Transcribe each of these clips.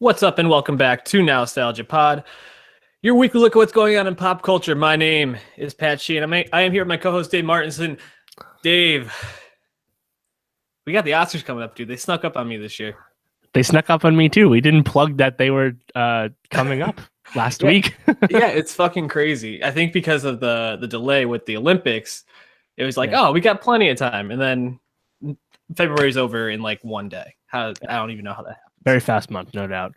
What's up, and welcome back to Nowstalgia Pod, your weekly look at what's going on in pop culture. My name is Pat Sheehan. I am here with my co-host Dave Martinson. Dave, we got the Oscars coming up, dude. They snuck up on me this year. They snuck up on me too. We didn't plug that they were coming up last week. Yeah, it's fucking crazy. I think because of the delay with the Olympics, it was like, oh, we got plenty of time, and then February's over in like one day. I don't even know how that happened. Very fast month, no doubt.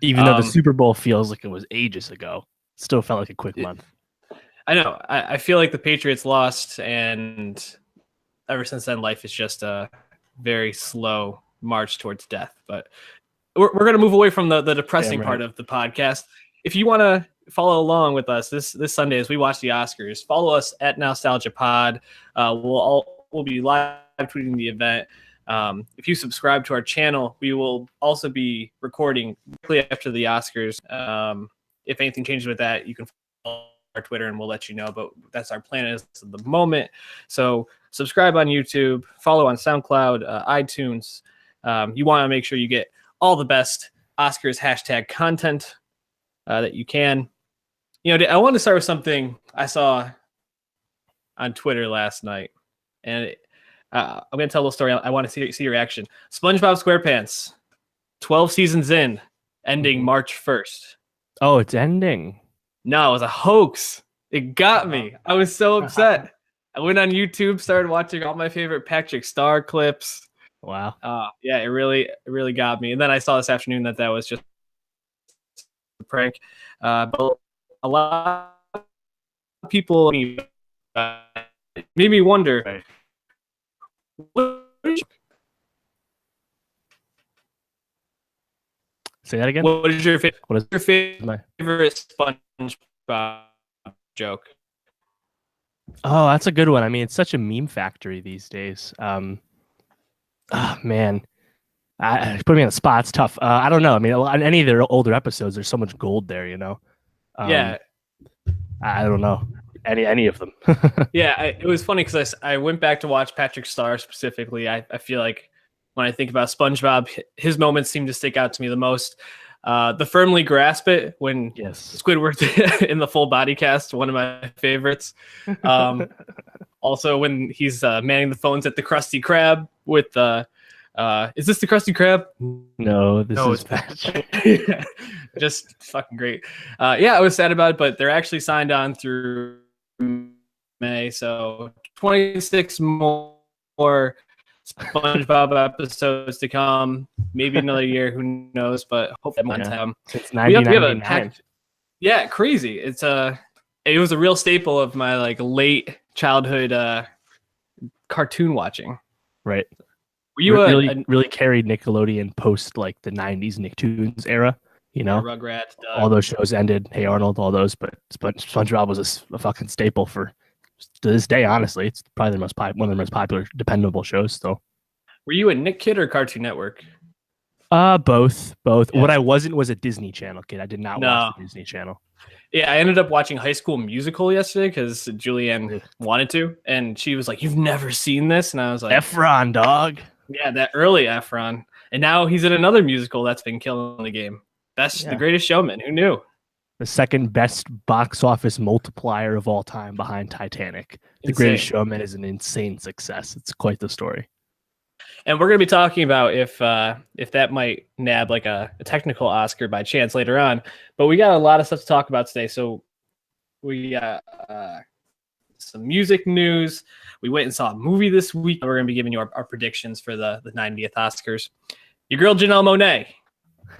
Even though the Super Bowl feels like it was ages ago, it still felt like a quick month. I know. I feel like the Patriots lost, and ever since then, life is just a very slow march towards death. But we're going to move away from the depressing part of the podcast. If you want to follow along with us this Sunday as we watch the Oscars, follow us at Nowstalgia Pod. We'll be live tweeting the event. If you subscribe to our channel, we will also be recording quickly after the Oscars. If anything changes with that, you can follow our Twitter and we'll let you know, but that's our plan at the moment. So subscribe on YouTube, follow on SoundCloud, iTunes. You want to make sure you get all the best Oscars hashtag content that you can. You know, I want to start with something I saw on Twitter last night, and I'm going to tell a little story. I want to see your reaction. SpongeBob SquarePants, 12 seasons in, ending March 1st. Oh, it's ending. No, it was a hoax. It got me. I was so upset. I went on YouTube, started watching all my favorite Patrick Star clips. Wow. Yeah, it really got me. And then I saw this afternoon that was just a prank. But a lot of people made me wonder. Right. Say that again. What is your favorite SpongeBob joke? Oh, that's a good one. I mean, it's such a meme factory these days. Man, put me on the spot. It's tough. I don't know. I mean, on any of their older episodes, there's so much gold there. You know. Yeah. I don't know. Any of them. Yeah, it was funny because I went back to watch Patrick Star specifically. I feel like when I think about SpongeBob, his moments seem to stick out to me the most. The firmly grasp it when Squidward's in the full body cast, one of my favorites. Also when he's manning the phones at the Krusty Krab with is this the Krusty Krab? No, this is Patrick. Just fucking great. Yeah, I was sad about it, but they're actually signed on through May, so 26 more SpongeBob episodes to come. Maybe another year, who knows? But hope that one time. Since 1999. Yeah, crazy. It was a real staple of my like late childhood cartoon watching. Right. Were you really carried Nickelodeon post like the 90s Nicktoons era? You know, Rugrats, all those shows ended. Hey Arnold, all those, but SpongeBob was a fucking staple to this day. Honestly, it's probably one of the most popular, dependable shows. Still. Were you a Nick kid or Cartoon Network? Both. Yeah. What I wasn't was a Disney Channel kid. I did not watch the Disney Channel. Yeah, I ended up watching High School Musical yesterday because Julianne wanted to, and she was like, "You've never seen this?" And I was like, "Efron, dog." Yeah, that early Efron, and now he's in another musical that's been killing the game. The Greatest Showman. Who knew? The second best box office multiplier of all time behind Titanic. The Greatest Showman is an insane success. It's quite the story. And we're going to be talking about if that might nab like a technical Oscar by chance later on. But we got a lot of stuff to talk about today. So we got some music news. We went and saw a movie this week. We're going to be giving you our predictions for the 90th Oscars. Your girl Janelle Monae.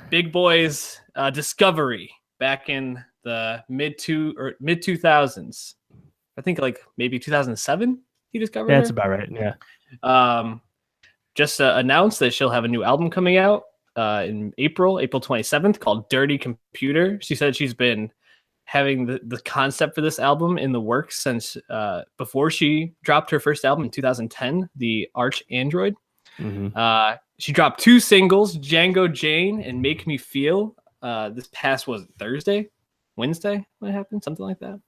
Big Boys Discovery back in the mid 2000s. I think like maybe 2007 he discovered her. That's about right. Yeah. Just announced that she'll have a new album coming out in April 27th called Dirty Computer. She said she's been having the concept for this album in the works since before she dropped her first album in 2010, The Arch Android. Mm-hmm. She dropped 2 singles, Django Jane and Make Me Feel. This past was Wednesday when it happened, something like that.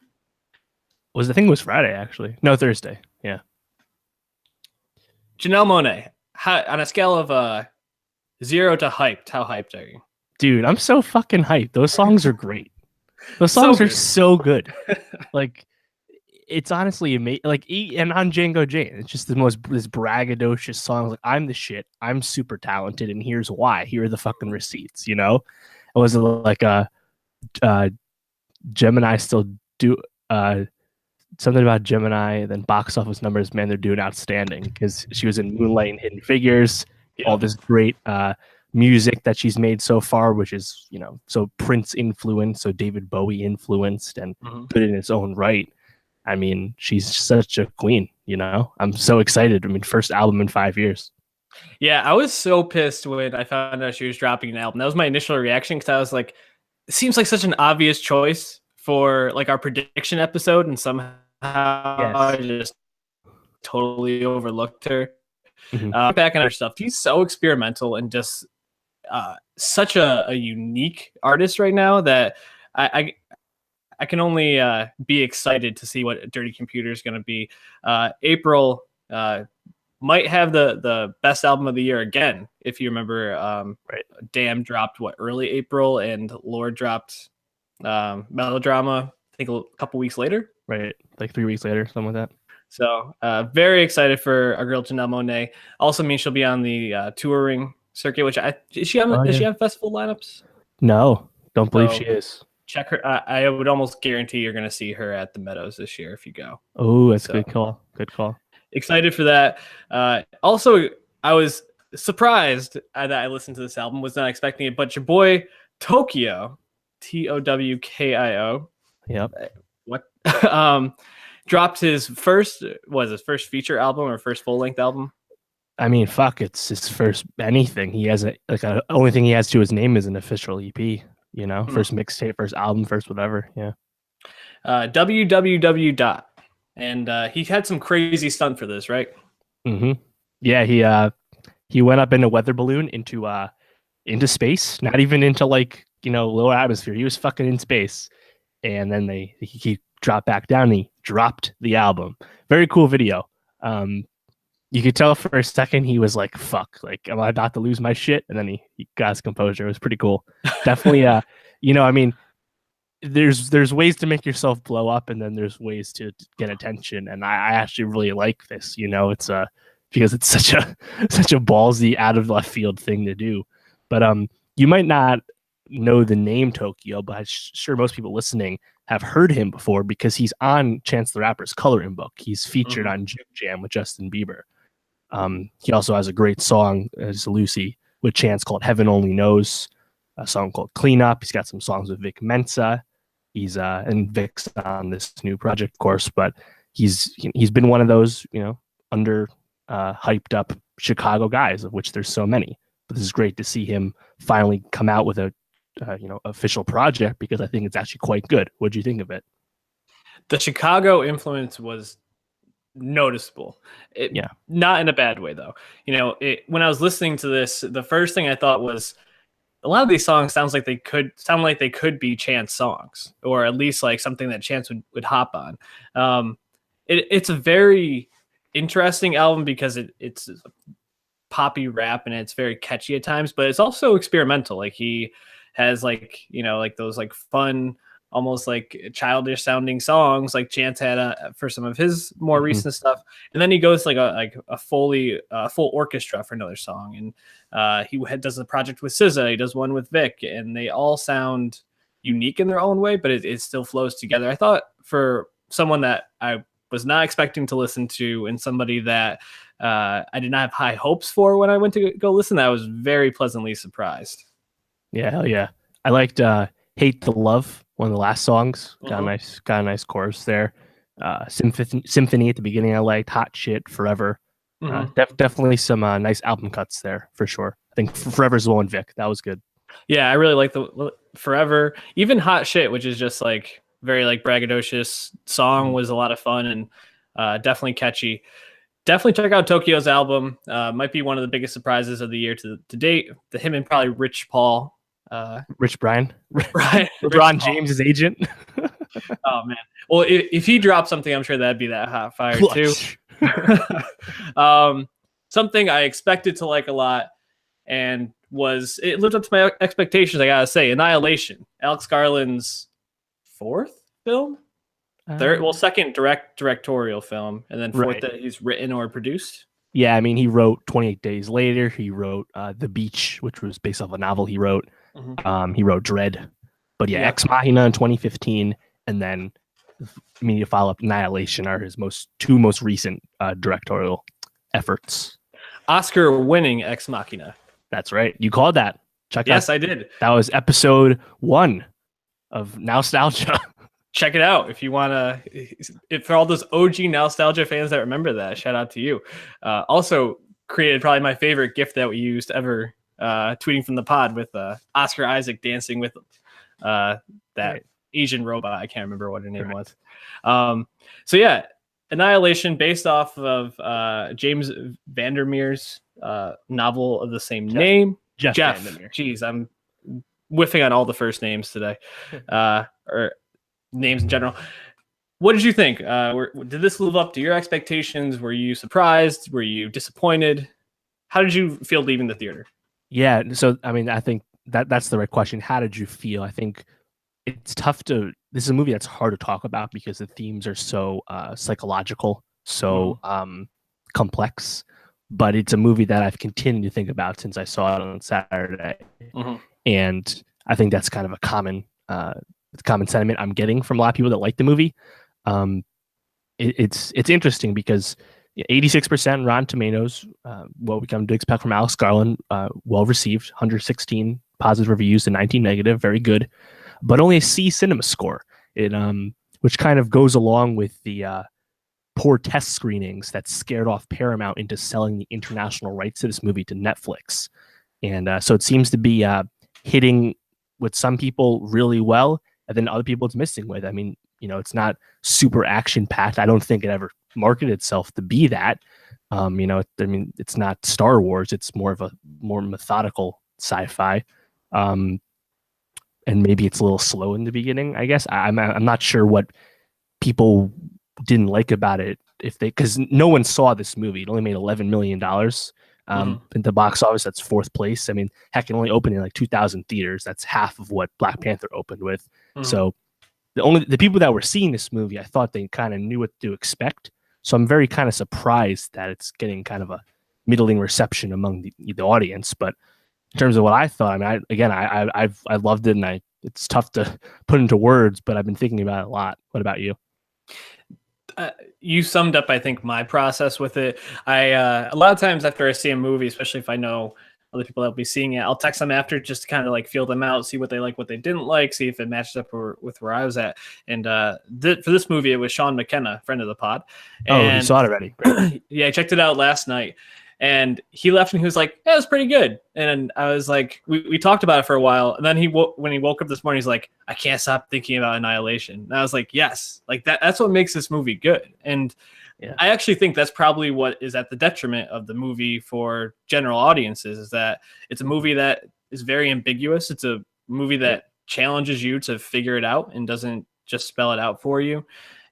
I think it was Friday, actually. No, Thursday. Yeah. Janelle Monae, on a scale of 0 to hyped, how hyped are you? Dude, I'm so fucking hyped. Those songs are great. Those So songs are good. so good. Like, it's honestly amazing. Like, and on Django Jane, it's just the most this braggadocious song. Like, I'm the shit. I'm super talented, and here's why. Here are the fucking receipts. You know, it was like a Gemini still do something about Gemini. Then box office numbers, man, they're doing outstanding because she was in Moonlight and Hidden Figures. All this great music that she's made so far, which is so Prince influenced, so David Bowie influenced, and put it in its own right. I mean, she's such a queen, I'm so excited. I mean, first album in 5 years. Yeah, I was so pissed when I found out she was dropping an album. That was my initial reaction because I was like, it seems like such an obvious choice for like our prediction episode, and somehow I just totally overlooked her. Back on her stuff, she's so experimental and just such a unique artist right now that I can only be excited to see what Dirty Computer is going to be. April might have the best album of the year again. If you remember, Damn dropped early April, and Lord dropped Melodrama, I think a couple weeks later. Right, like 3 weeks later, something like that. So very excited for our girl Janelle Monae. Also means she'll be on the touring circuit, which is she on festival lineups? No, don't believe she is. Check her. I would almost guarantee you're going to see her at the Meadows this year if you go. Oh, that's good call. Good call. Excited for that. Also, I was surprised that I listened to this album. Was not expecting it, but your boy Towkio, Towkio. Yep. What? Dropped his first feature album or first full length album. I mean, fuck, it's his first anything. He has only thing he has to his name is an official EP. First mixtape, first album, first whatever. Yeah. www. And he had some crazy stunt for this, right? Mm-hmm. Yeah, he went up in a weather balloon into space, not even into lower atmosphere. He was fucking in space, and then he dropped back down. And he dropped the album. Very cool video. You could tell for a second he was like, "Fuck, like am I about to lose my shit?" And then he got his composure. It was pretty cool. Definitely, I mean, there's ways to make yourself blow up, and then there's ways to get attention. And I actually really like this. It's because it's such a ballsy, out of left field thing to do. But you might not know the name Towkio, but I'm sure most people listening have heard him before because he's on Chance the Rapper's coloring book. He's featured on Juke Jam with Justin Bieber. He also has a great song as Lucy with Chance called Heaven Only Knows, a song called Clean Up. He's got some songs with Vic Mensa. He's and Vic's on this new project, of course, but he's been one of those, under hyped up Chicago guys, of which there's so many. But this is great to see him finally come out with a official project, because I think it's actually quite good. What do you think of it? The Chicago influence was noticeable. Not in a bad way though. When I was listening to this, the first thing I thought was a lot of these songs sound like they could be Chance songs, or at least like something that Chance would hop on. It's a very interesting album because it's poppy rap and it's very catchy at times, but it's also experimental. Like he has those fun, almost like childish sounding songs like Chance had for some of his more recent stuff, and then he goes a full orchestra for another song, and he does a project with SZA, he does one with Vic, and they all sound unique in their own way, but it still flows together. I thought for someone that I was not expecting to listen to, and somebody that I did not have high hopes for when I went to go listen, I was very pleasantly surprised. Yeah, hell yeah. I liked Hate the Love, one of the last songs. Got a nice chorus there. Symphony at the beginning I liked. Hot Shit, Forever. Definitely some nice album cuts there for sure. I think Forever's the one, Vic. That was good. Yeah, I really like the Forever. Even Hot Shit, which is just very braggadocious song, was a lot of fun and definitely catchy. Definitely check out Tokyo's album. Might be one of the biggest surprises of the year to date. Him and probably Rich Paul. Rich Brian. Right. LeBron James' agent. Oh, man. Well, if he dropped something, I'm sure that'd be that hot fire, too. Something I expected to like a lot and it lived up to my expectations. I gotta say, Annihilation, Alex Garland's fourth film, second directorial film, and then fourth that he's written or produced. Yeah, I mean, he wrote 28 Days Later. He wrote The Beach, which was based off a novel he wrote. He wrote Dread. But yeah, Ex Machina in 2015, and then immediate follow-up Annihilation are his two most recent directorial efforts. Oscar-winning Ex Machina. That's right. You called that. Yes, I did. That was episode 1 of Nowstalgia. Check it out if you want to. For all those OG Nowstalgia fans that remember that, shout out to you. Also created probably my favorite GIF that we used ever, tweeting from the pod with Oscar Isaac dancing with that Asian robot. I can't remember what her name was. So yeah, Annihilation, based off of James Vandermeer's novel of the same name. Jeff Vandermeer. Jeez, I'm whiffing on all the first names today, or names in general. What did you think? Did this live up to your expectations? Were you surprised? Were you disappointed? How did you feel leaving the theater? Yeah, so I mean, I think that's the right question. How did you feel? I think it's tough to. This is a movie that's hard to talk about because the themes are so psychological, so complex. But it's a movie that I've continued to think about since I saw it on Saturday, and I think that's kind of a common sentiment I'm getting from a lot of people that like the movie. It's interesting because 86% Rotten Tomatoes, what we come to expect from Alex Garland, well received, 116 positive reviews and 19 negative, very good, but only a C cinema score. Which kind of goes along with the poor test screenings that scared off Paramount into selling the international rights to this movie to Netflix, and so it seems to be hitting with some people really well, and then other people it's missing with. I mean, it's not super action packed. I don't think it ever marketed itself to be that. I mean, it's not Star Wars. It's more of a more methodical sci-fi. And maybe it's a little slow in the beginning, I guess. I'm not sure what people didn't like about it, because no one saw this movie. It only made $11 million in the box office. That's fourth place. I mean, heck, it only opened in like 2,000 theaters. That's half of what Black Panther opened with. So the people that were seeing this movie, I thought they kind of knew what to expect. So I'm very kind of surprised that it's getting kind of a middling reception among the audience. But in terms of what I thought, I mean, I loved it, and it's tough to put into words, but I've been thinking about it a lot. What about you? You summed up, I think, my process with it. A lot of times after I see a movie, especially if I know other people that will be seeing it, I'll text them after just to kind of like feel them out, see what they like, what they didn't like, see if it matches up with where I was at. And for this movie, it was Sean McKenna, friend of the pod. And, you saw it already? Great. Yeah, I checked it out last night. And he left and he was like, yeah, it was pretty good. And I was like, we talked about it for a while. And then when he woke up this morning, he's like, I can't stop thinking about Annihilation. And I was like, yes, like that's what makes this movie good. And I actually think that's probably what is at the detriment of the movie for general audiences, is that it's a movie that is very ambiguous. It's a movie that challenges you to figure it out and doesn't just spell it out for you.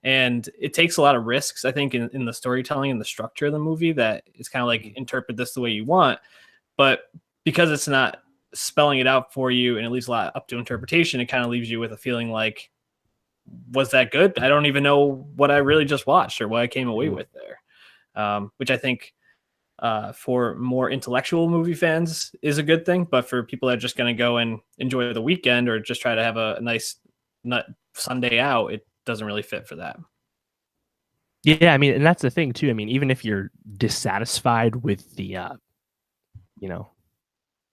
And it takes a lot of risks, I think, in the storytelling and the structure of the movie, that it's kind of like interpret this the way you want. But because it's not spelling it out for you and it leaves a lot up to interpretation, it kind of leaves you with a feeling like, was that good? I don't even know what I really just watched or what I came away with there, which I think for more intellectual movie fans is a good thing. But for people that are just going to go and enjoy the weekend or just try to have a nice Sunday out, it doesn't really fit for that. Yeah, I mean, and that's the thing too. I mean, even if you're dissatisfied with the A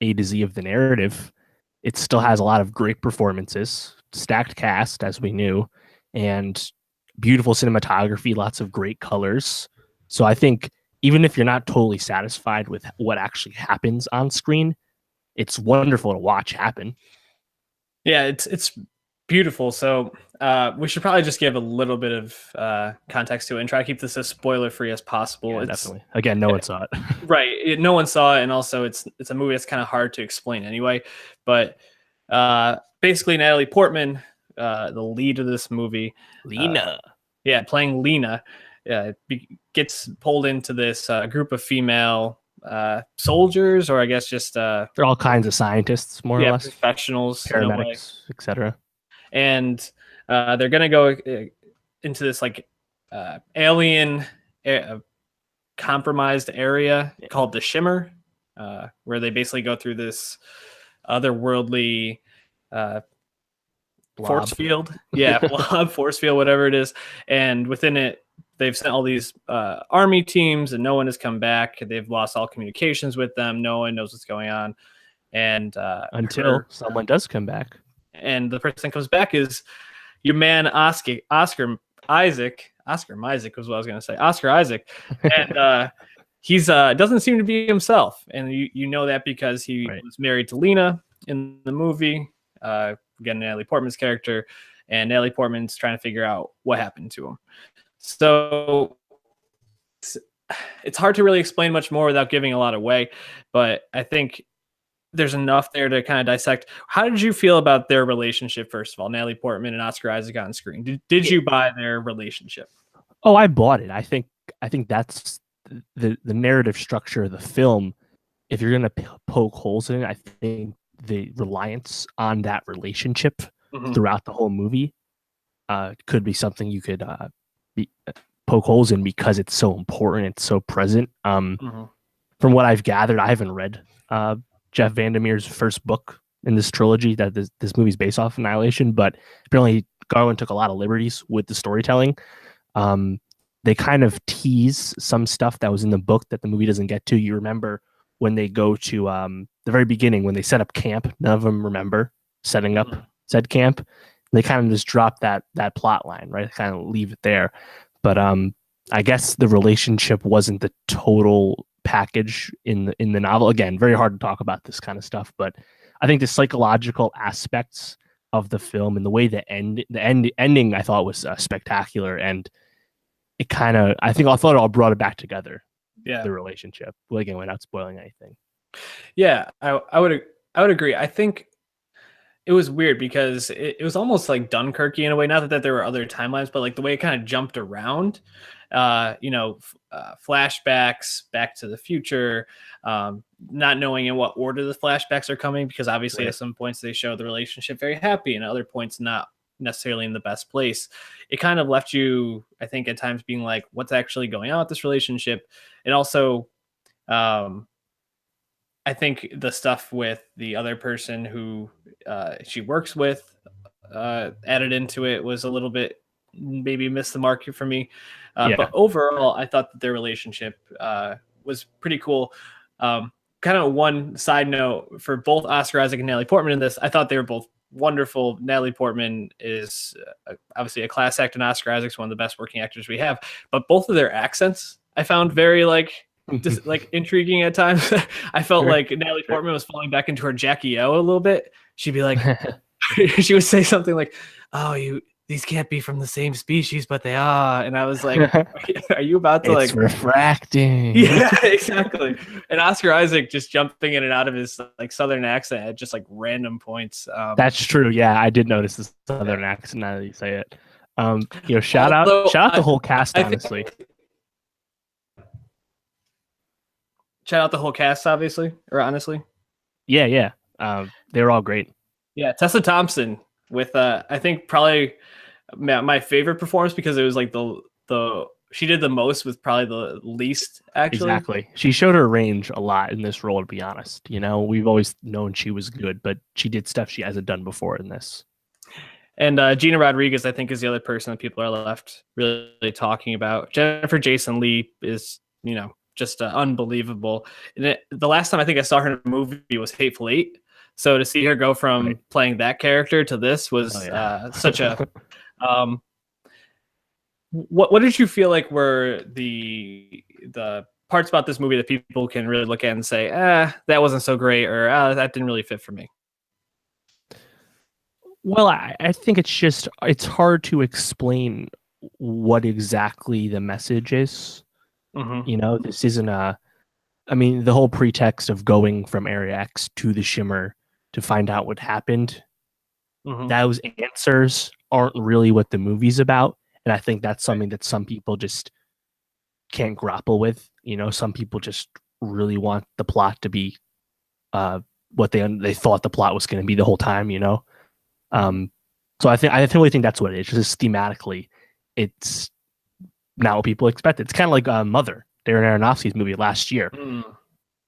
to Z of the narrative, it still has a lot of great performances, stacked cast, as we knew, and beautiful cinematography, lots of great colors. So I think even if you're not totally satisfied with what actually happens on screen, it's wonderful to watch happen. Yeah, it's beautiful. So we should probably just give a little bit of context to it and try to keep this as spoiler free as possible. Yeah, definitely. Again, no one saw it. Right. No one saw it. And also it's a movie that's kind of hard to explain anyway. But basically Natalie Portman, the lead of this movie, Lena. Playing Lena, gets pulled into this group of female soldiers, or I guess just They're all kinds of scientists, more or less, professionals, in a way. paramedics, etc. And they're gonna go into this like alien compromised area called the Shimmer, where they basically go through this otherworldly force field, blob, force field, whatever it is, and within it they've sent all these army teams, and no one has come back. They've lost all communications with them. No one knows what's going on, and until someone does come back. And the person that comes back is your man Oscar Isaac. Oscar Isaac was what I was going to say. Oscar Isaac, and he's doesn't seem to be himself, and you know that because he was married to Lena in the movie. Again, Natalie Portman's character, and Natalie Portman's trying to figure out what happened to him. So it's hard to really explain much more without giving a lot away, but I think there's enough there to kind of dissect. How did you feel about their relationship, first of all, Natalie Portman and Oscar Isaac on screen? Did you buy their relationship? Oh, I bought it. I think that's the narrative structure of the film. If you're going to poke holes in it, I think the reliance on that relationship throughout the whole movie could be something you could poke holes in, because it's so important, it's so present. From what I've gathered, I haven't read Jeff Vandermeer's first book in this trilogy that this movie's based off, Annihilation, but apparently Garland took a lot of liberties with the storytelling. They kind of tease some stuff that was in the book that the movie doesn't get to. You remember when they go to the very beginning, when they set up camp, none of them remember setting up said camp. They kind of just drop that plot line, right? Kind of leave it there. But I guess the relationship wasn't the total package in the novel. Again, very hard to talk about this kind of stuff, but I think the psychological aspects of the film and the way the ending I thought was spectacular, and it kind of I thought it all brought it back together. Yeah, the relationship. Well, again, without spoiling anything. Yeah, I would agree. I think it was weird because it was almost like Dunkirk in a way. Not that there were other timelines, but like the way it kind of jumped around. Flashbacks, Back to the Future, not knowing in what order the flashbacks are coming, because obviously at some points they show the relationship very happy and at other points not necessarily in the best place. It kind of left you, I think, at times being like, what's actually going on with this relationship? And also, I think the stuff with the other person who she works with added into it was a little bit, maybe missed the mark for me. But overall, I thought that their relationship was pretty cool. Kind of one side note for both Oscar Isaac and Natalie Portman in this, I thought they were both wonderful. Natalie Portman is obviously a class act, and Oscar Isaac's one of the best working actors we have. But both of their accents I found very just intriguing at times. I felt like Natalie Portman was falling back into her Jackie O a little bit. She'd be like, she would say something like, "Oh, these can't be from the same species, but they are." And I was like, are you about to it's refracting? Yeah, exactly. And Oscar Isaac just jumping in and out of his Southern accent at just random points. That's true. Yeah, I did notice the Southern accent now that you say it. Shout out the whole cast, honestly. Shout out the whole cast, obviously, or honestly. Yeah. They were all great. Yeah, Tessa Thompson with I think probably my favorite performance, because it was the she did the most with probably the least, actually. Exactly. She showed her range a lot in this role, to be honest. We've always known she was good, but she did stuff she hasn't done before in this. And Gina Rodriguez, I think, is the other person that people are left really talking about. Jennifer Jason Leigh is, just unbelievable. And the last time I think I saw her in a movie was Hateful Eight. So to see her go from playing that character to this was such a... What did you feel like were the parts about this movie that people can really look at and say, that wasn't so great, or that didn't really fit for me? Well, I think it's hard to explain what exactly the message is. This isn't the whole pretext of going from Area X to the Shimmer to find out what happened. Those answers aren't really what the movie's about. And I think that's something that some people just can't grapple with. Some people just really want the plot to be what they thought the plot was going to be the whole time, you know. So I really think that's what it is. Just thematically, it's not what people expected. It's kind of like Mother, Darren Aronofsky's movie last year.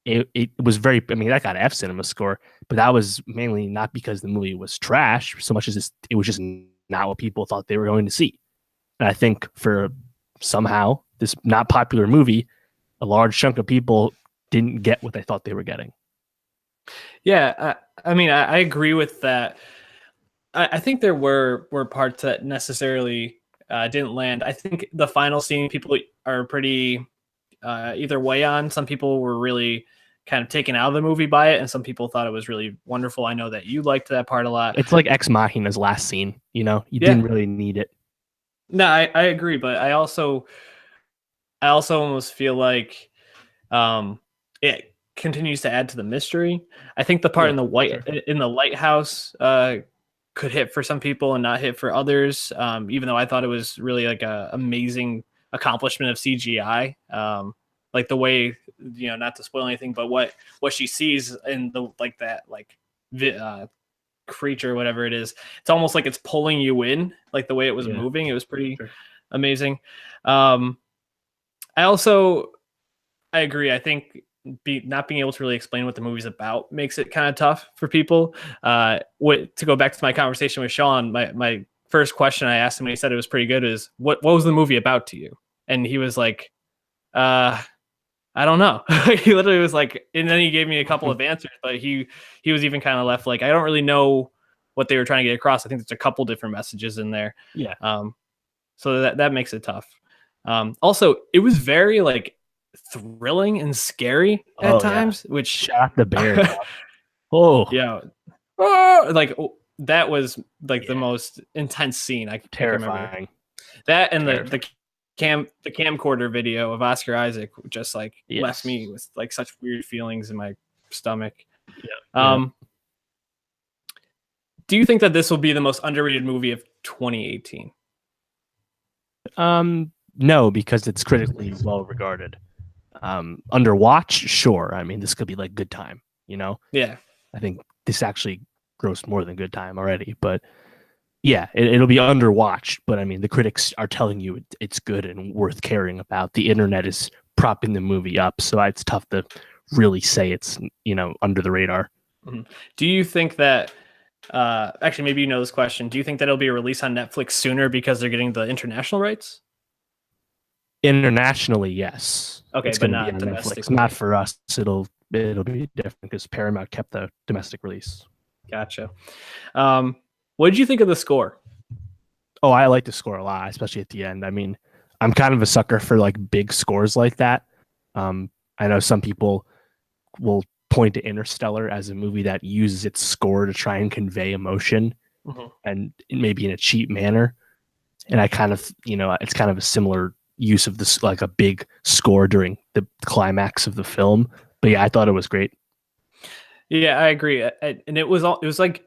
It was very, I mean, that got an F cinema score, but that was mainly not because the movie was trash so much as it was just not what people thought they were going to see. And I think for somehow this not popular movie, a large chunk of people didn't get what they thought they were getting. Yeah, I mean, I agree with that. I think there were parts that necessarily didn't land. I think the final scene people are pretty either way on. Some people were really kind of taken out of the movie by it, and some people thought it was really wonderful. I know that you liked that part a lot. It's like Ex Machina's last scene, you know, you didn't really need it. No, I agree, but I also almost feel like it continues to add to the mystery. I think the part in the lighthouse could hit for some people and not hit for others. Even though I thought it was really like a amazing accomplishment of CGI. Like the way, you know, not to spoil anything, but what she sees in the like that like creature, whatever it is, it's almost like it's pulling you in, like the way it was moving. It was pretty amazing. I agree. I think not being able to really explain what the movie's about makes it kind of tough for people. To go back to my conversation with Sean, my first question I asked him when he said it was pretty good is, what was the movie about to you? And he was like, I don't know. He literally was like, and then he gave me a couple of answers, but he was even kind of left like, I don't really know what they were trying to get across. I think there's a couple different messages in there. Yeah. So that makes it tough. Also, it was very like thrilling and scary at times, which shot the bear. That was like the most intense scene I can remember. That and the camcorder video of Oscar Isaac just like left me with like such weird feelings in my stomach. Do you think that this will be the most underrated movie of 2018? No, because it's critically well regarded. Underwatch, sure. I mean, this could be like Good Time, you know? Yeah. I think this actually grossed more than Good Time already, but yeah, it'll be underwatched. But I mean, the critics are telling you it's good and worth caring about. The internet is propping the movie up, so it's tough to really say it's, you know, under the radar. Mm-hmm. Do you think that actually, maybe you know this question, do you think that it'll be released on Netflix sooner because they're getting the international rights? Internationally, yes. Okay, it's but going to be on Netflix. Not for us. It'll be different because Paramount kept the domestic release. Gotcha. What did you think of the score? Oh, I like the score a lot, especially at the end. I mean, I'm kind of a sucker for like big scores like that. I know some people will point to Interstellar as a movie that uses its score to try and convey emotion, and maybe in a cheap manner. And I kind of, you know, it's kind of a similar use of this, like a big score during the climax of the film. But yeah, I thought it was great. Yeah, I agree. And it was like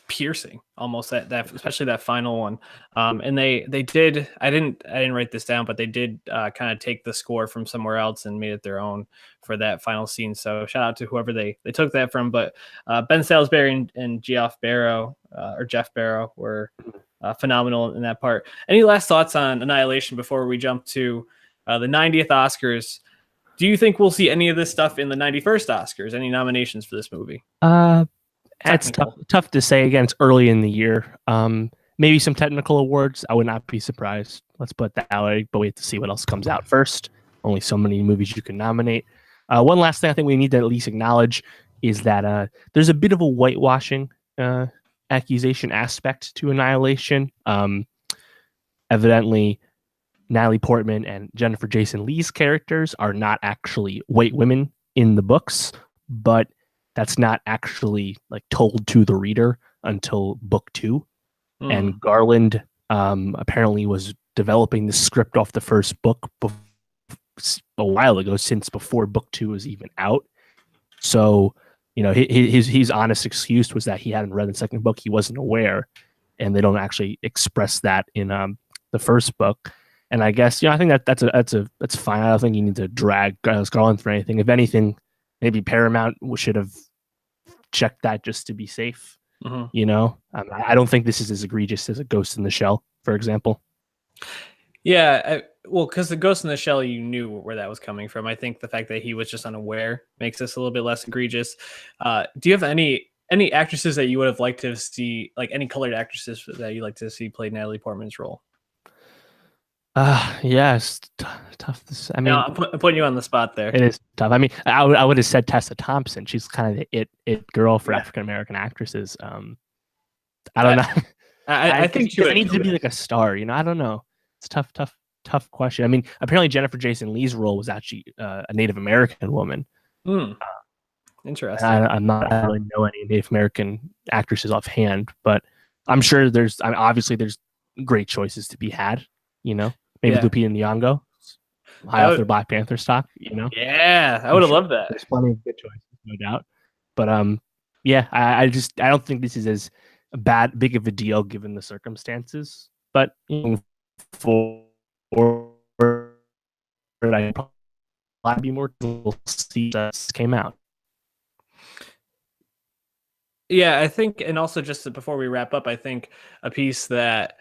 piercing almost, that especially that final one. And they did, I didn't write this down, but they did kind of take the score from somewhere else and made it their own for that final scene. So shout out to whoever they took that from. But Ben Salisbury and Jeff Barrow were phenomenal in that part. Any last thoughts on Annihilation before we jump to the 90th Oscars? Do you think we'll see any of this stuff in the 91st Oscars? Any nominations for this movie? It's tough to say. Again, it's early in the year. Maybe some technical awards. I would not be surprised. Let's put that way, but we have to see what else comes out first. Only so many movies you can nominate. One last thing I think we need to at least acknowledge is that there's a bit of a whitewashing accusation aspect to Annihilation. Evidently, Natalie Portman and Jennifer Jason Leigh's characters are not actually white women in the books, but that's not actually like told to the reader until book 2. And Garland apparently was developing the script off the first book a while ago, since before book 2 was even out. So, you know, his honest excuse was that he hadn't read the second book, he wasn't aware, and they don't actually express that in the first book. And I guess, I think that's fine. I don't think you need to drag Alex Garland for anything. If anything, maybe Paramount should have checked that just to be safe. I don't think this is as egregious as a Ghost in the Shell, for example. Yeah, well, because the Ghost in the Shell, you knew where that was coming from. I think the fact that he was just unaware makes this a little bit less egregious. Do you have any actresses that you would have liked to see, like any colored actresses that you like to see play Natalie Portman's role? Yes, tough. I mean, I'm putting you on the spot there. It is tough. I mean, I would have said Tessa Thompson. She's kind of the it girl for African American actresses. I don't know. I think she needs to be like a star. I don't know. It's a tough question. I mean, apparently Jennifer Jason Leigh's role was actually a Native American woman. Interesting. I don't really know any Native American actresses offhand, but I'm sure obviously there's great choices to be had. Maybe Lupita Nyong'o, high off their Black Panther stock. Yeah, I would have loved that. There's plenty of good choices, no doubt. But I don't think this is as big of a deal given the circumstances. But for I probably be more we'll see that came out. Yeah, I think, and also just before we wrap up, I think a piece that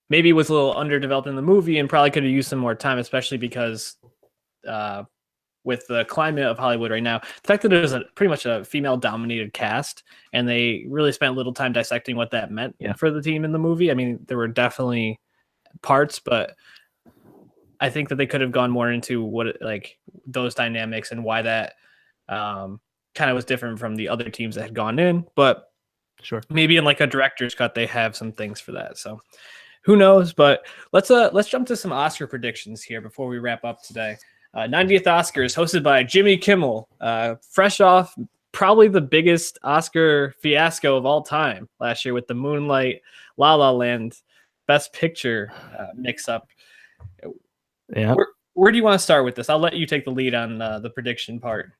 maybe was a little underdeveloped in the movie and probably could have used some more time, especially because with the climate of Hollywood right now, the fact that it was pretty much a female-dominated cast, and they really spent little time dissecting what that meant for the team in the movie. I mean, there were definitely parts, but I think that they could have gone more into what those dynamics and why that kind of was different from the other teams that had gone in. But sure, maybe in like a director's cut, they have some things for that. So who knows? But let's jump to some Oscar predictions here before we wrap up today. 90th Oscars hosted by Jimmy Kimmel, fresh off probably the biggest Oscar fiasco of all time last year with the Moonlight, La La Land, Best Picture mix-up. Yeah. Where do you want to start with this? I'll let you take the lead on the prediction part.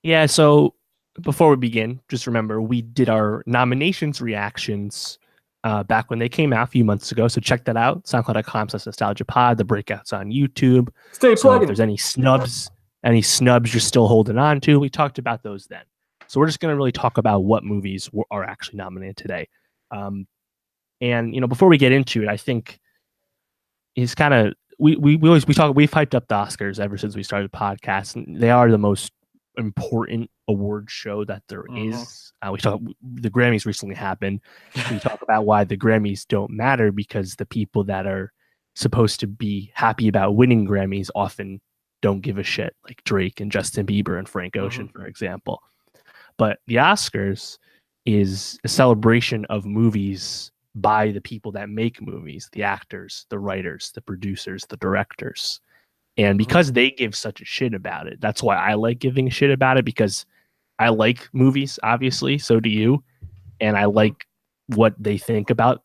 Yeah, so before we begin, just remember we did our nominations reactions back when they came out a few months ago. So check that out. SoundCloud.com/NowstalgiaPod. The breakouts on YouTube. Stay so plugged. If there's any snubs you're still holding on to, we talked about those then. So we're just going to really talk about what movies are actually nominated today. And before we get into it, I think it's kind of we've hyped up the Oscars ever since we started the podcast, and they are the most important award show that there is. The Grammys recently happened. We talk about why the Grammys don't matter because the people that are supposed to be happy about winning Grammys often don't give a shit, like Drake and Justin Bieber and Frank Ocean, for example. But the Oscars is a celebration of movies by the people that make movies, the actors, the writers, the producers, the directors. And because they give such a shit about it, that's why I like giving a shit about it, because I like movies, obviously, so do you. And I like what they think about,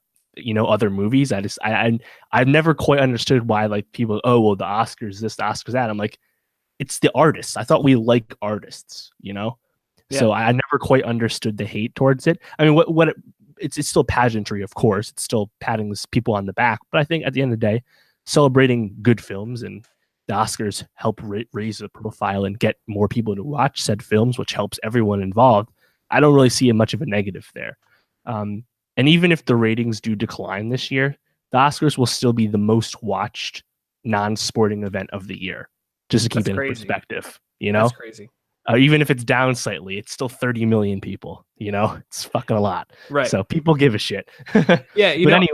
other movies. I've never quite understood why people, the Oscars this, the Oscars that. I'm like, it's the artists. I thought we like artists, Yeah. So I never quite understood the hate towards it. I mean, it's still pageantry, of course. It's still patting people on the back. But I think at the end of the day, celebrating good films, and the Oscars help raise the profile and get more people to watch said films, which helps everyone involved. I don't really see much of a negative there. And even if the ratings do decline this year, the Oscars will still be the most watched non-sporting event of the year, just to keep it in perspective. That's crazy. Even if it's down slightly, it's still 30 million people. It's fucking a lot. Right. So people give a shit. Yeah. Anyway,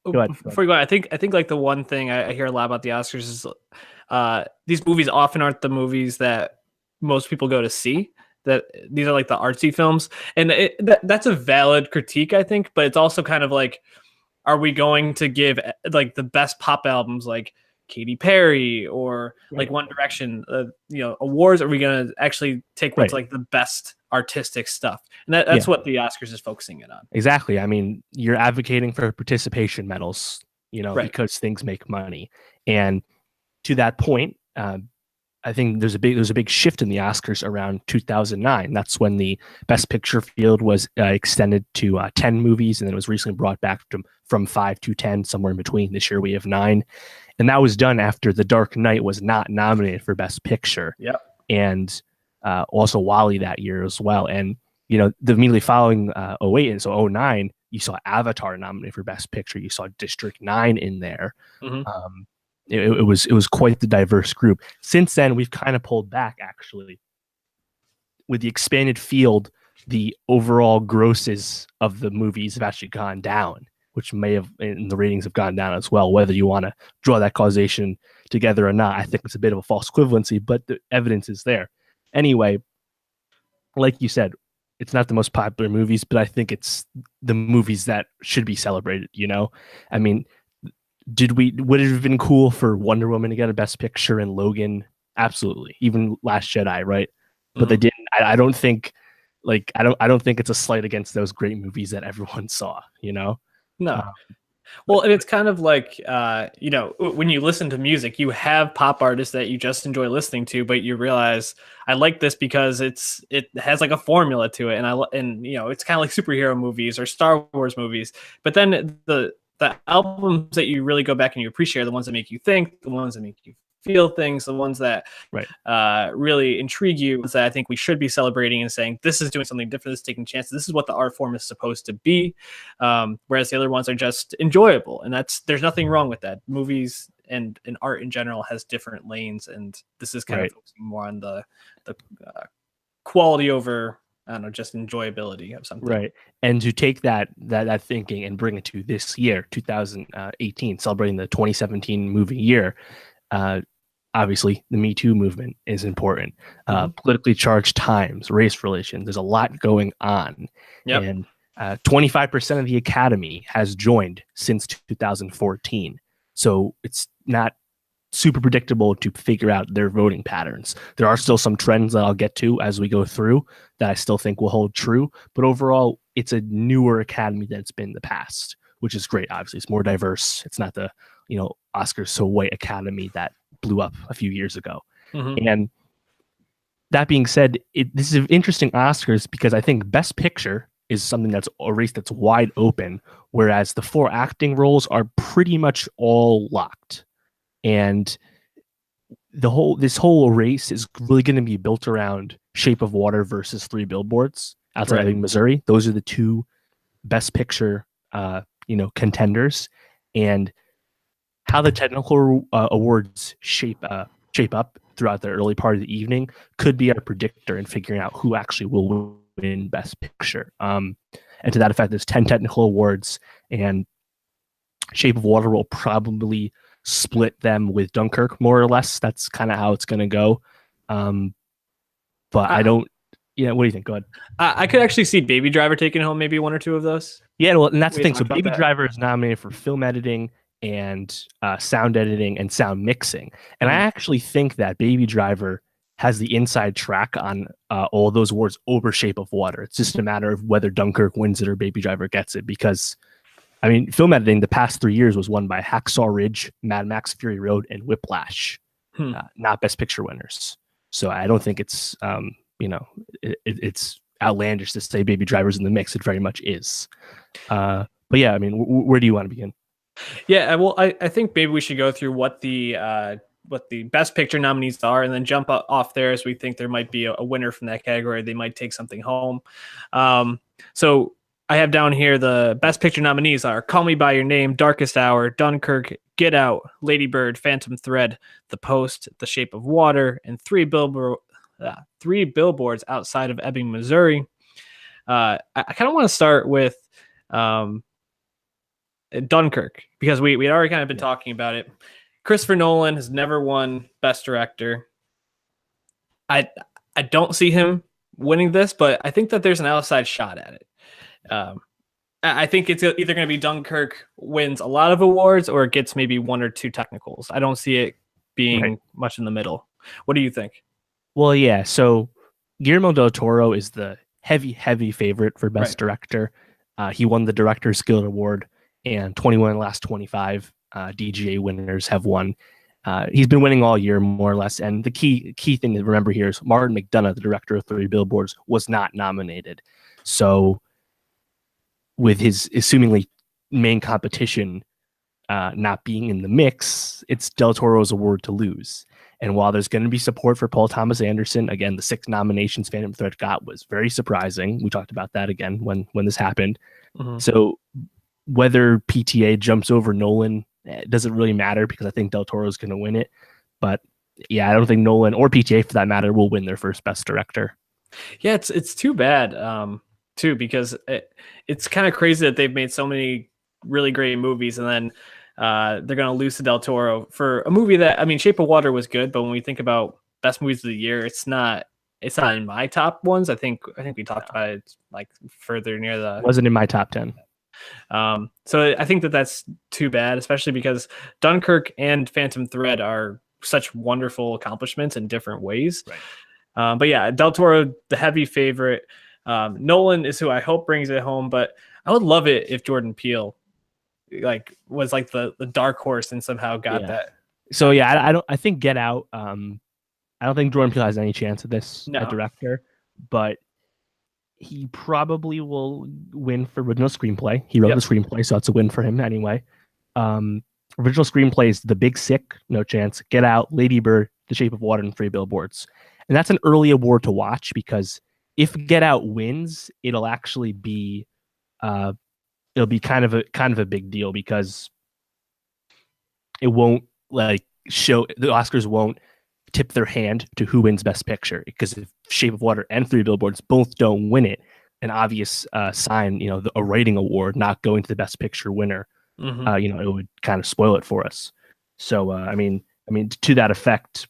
go ahead. Before you go, I think like the one thing I hear a lot about the Oscars is these movies often aren't the movies that most people go to see. That these are like the artsy films, and that's a valid critique, I think. But it's also kind of like, are we going to give like the best pop albums like Katy Perry or like One Direction, awards? Are we going to actually take what's like the best artistic stuff? And that's what the Oscars is focusing it on. Exactly. I mean, you're advocating for participation medals, because things make money. And to that point, I think there's a big shift in the Oscars around 2009. That's when the Best Picture field was extended to 10 movies, and then it was recently brought back from 5 to 10, somewhere in between. This year we have 9, and that was done after The Dark Knight was not nominated for Best Picture. Yep. And also Wall-E that year as well. And the immediately following 08 and so 09, you saw Avatar nominated for Best Picture. You saw District 9 in there. Mm-hmm. It was quite the diverse group. Since then, we've kind of pulled back, actually. With the expanded field, the overall grosses of the movies have actually gone down, which and the ratings have gone down as well. Whether you want to draw that causation together or not, I think it's a bit of a false equivalency, but the evidence is there. Anyway, like you said, it's not the most popular movies, but I think it's the movies that should be celebrated, I mean, would it have been cool for Wonder Woman to get a Best Picture and Logan? Absolutely. Even Last Jedi, right? But they didn't. I don't think I don't think it's a slight against those great movies that everyone saw, No. Well, and it's kind of like, when you listen to music, you have pop artists that you just enjoy listening to, but you realize I like this because it has like a formula to it. And it's kind of like superhero movies or Star Wars movies. But then the albums that you really go back and you appreciate are the ones that make you think, the ones that make you feel things, the ones that really intrigue you, that I think we should be celebrating and saying, this is doing something different, this is taking chances, this is what the art form is supposed to be. Whereas the other ones are just enjoyable. And there's nothing wrong with that. Movies and art in general has different lanes. And this is kind of focusing more on the quality over, I don't know, just enjoyability of something. Right. And to take that thinking and bring it to this year, 2018, celebrating the 2017 movie year, obviously the Me Too movement is important. Politically charged times, race relations, there's a lot going on. Yep. And 25% of the Academy has joined since 2014. So it's not super predictable to figure out their voting patterns. There are still some trends that I'll get to as we go through that I still think will hold true. But overall, it's a newer Academy than it's been in the past, which is great. Obviously, it's more diverse. It's not the Oscars so white Academy that blew up a few years ago. And that being said, this is interesting Oscars because I think Best Picture is something that's a race that's wide open, whereas the 4 acting roles are pretty much all locked. And this whole race is really going to be built around Shape of Water versus 3 Billboards outside of Missouri. Those are the 2 Best Picture contenders. And how the technical awards shape up throughout the early part of the evening could be our predictor in figuring out who actually will win Best Picture. And to that effect, there's 10 technical awards, and Shape of Water will probably split them with Dunkirk, more or less. That's kind of how it's going to go. But I don't. Yeah, what do you think? Go ahead. I could actually see Baby Driver taking home maybe 1 or 2 of those. Yeah, well, and that's the thing. So Baby Driver is nominated for film editing and sound editing and sound mixing. And I actually think that Baby Driver has the inside track on all those awards over Shape of Water. It's just a matter of whether Dunkirk wins it or Baby Driver gets it. Because, I mean, film editing the past 3 years was won by Hacksaw Ridge, Mad Max Fury Road, and Whiplash, not Best Picture winners. So I don't think it's, it's outlandish to say Baby Driver's in the mix. It very much is. But yeah, I mean, where do you want to begin? Yeah, well, I think maybe we should go through what the Best Picture nominees are, and then jump off there as we think there might be a winner from that category. They might take something home. So I have down here the Best Picture nominees are Call Me by Your Name, Darkest Hour, Dunkirk, Get Out, Lady Bird, Phantom Thread, The Post, The Shape of Water, and 3 Billboards Outside of Ebbing, Missouri. I kind of want to start with Dunkirk, because we had already kind of been talking about it. Christopher Nolan has never won Best Director. I don't see him winning this, but I think that there's an outside shot at it. I think it's either going to be Dunkirk wins a lot of awards or it gets maybe 1 or 2 technicals. I don't see it being much in the middle. What do you think? Well, yeah. So Guillermo del Toro is the heavy favorite for Best Director. He won the Director's Guild Award, and 21 of the last 25 DGA winners have won. He's been winning all year, more or less. And the key thing to remember here is Martin McDonagh, the director of Three Billboards, was not nominated. So with his assumingly main competition not being in the mix, it's Del Toro's award to lose. And while there's going to be support for Paul Thomas Anderson, again, the 6 nominations Phantom Thread got was very surprising. We talked about that again when this happened. Mm-hmm. So whether PTA jumps over Nolan, it doesn't really matter because I think Del Toro is going to win it. But yeah, I don't think Nolan or PTA for that matter will win their first Best Director. Yeah, it's too bad too, because it's kind of crazy that they've made so many really great movies and then they're going to lose to Del Toro for a movie that, I mean, Shape of Water was good, but when we think about best movies of the year, it's not in my top ones. I think we talked about it like further near the. Wasn't in my top 10. So I think that's too bad, especially because Dunkirk and Phantom Thread are such wonderful accomplishments in different ways. Right. But yeah, Del Toro, the heavy favorite. Nolan is who I hope brings it home, but I would love it if Jordan Peele was like the dark horse and somehow got that. So yeah, I think Get Out. I don't think Jordan Peele has any chance of this No. director, but he probably will win for original screenplay. He wrote the screenplay, so that's a win for him anyway. Original screenplays: The Big Sick, no chance. Get Out, Lady Bird, The Shape of Water, and Three Billboards. And that's an early award to watch because if Get Out wins, it'll actually be it'll be kind of a big deal because it won't show, the Oscars won't tip their hand to who wins Best Picture, because if Shape of Water and Three Billboards both don't win it, an obvious sign, a writing award not going to the Best Picture winner, it would kind of spoil it for us. So I mean to that effect,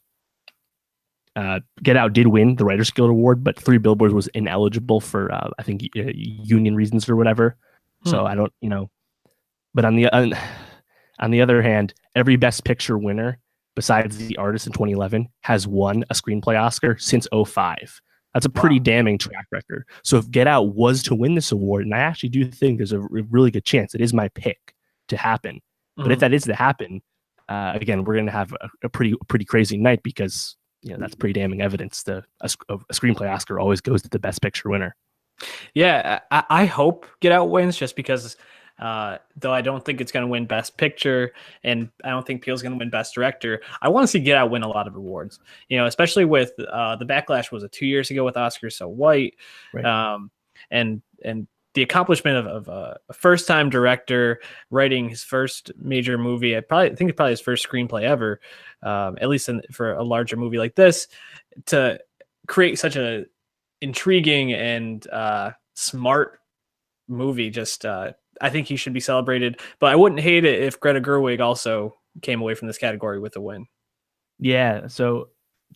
Get Out did win the Writers Guild Award, but Three Billboards was ineligible for I think union reasons or whatever. So I don't, but on the other hand, every Best Picture winner besides The Artist in 2011 has won a screenplay Oscar since 2005. That's a pretty damning track record. So if Get Out was to win this award, and I actually do think there's a really good chance, it is my pick to happen. But if that is to happen, again, we're going to have a pretty crazy night because that's pretty damning evidence. A screenplay Oscar always goes to the Best Picture winner. Yeah, I hope Get Out wins just because, though I don't think it's going to win Best Picture, and I don't think Peele's going to win Best Director. I want to see Get Out win a lot of awards, especially with the backlash was 2 years ago with Oscar So White, right. And the accomplishment of a first-time director writing his first major movie. I think it's probably his first screenplay ever, at least for a larger movie like this, to create such a intriguing and smart movie. Just I think he should be celebrated, but I wouldn't hate it if Greta Gerwig also came away from this category with a win. Yeah, so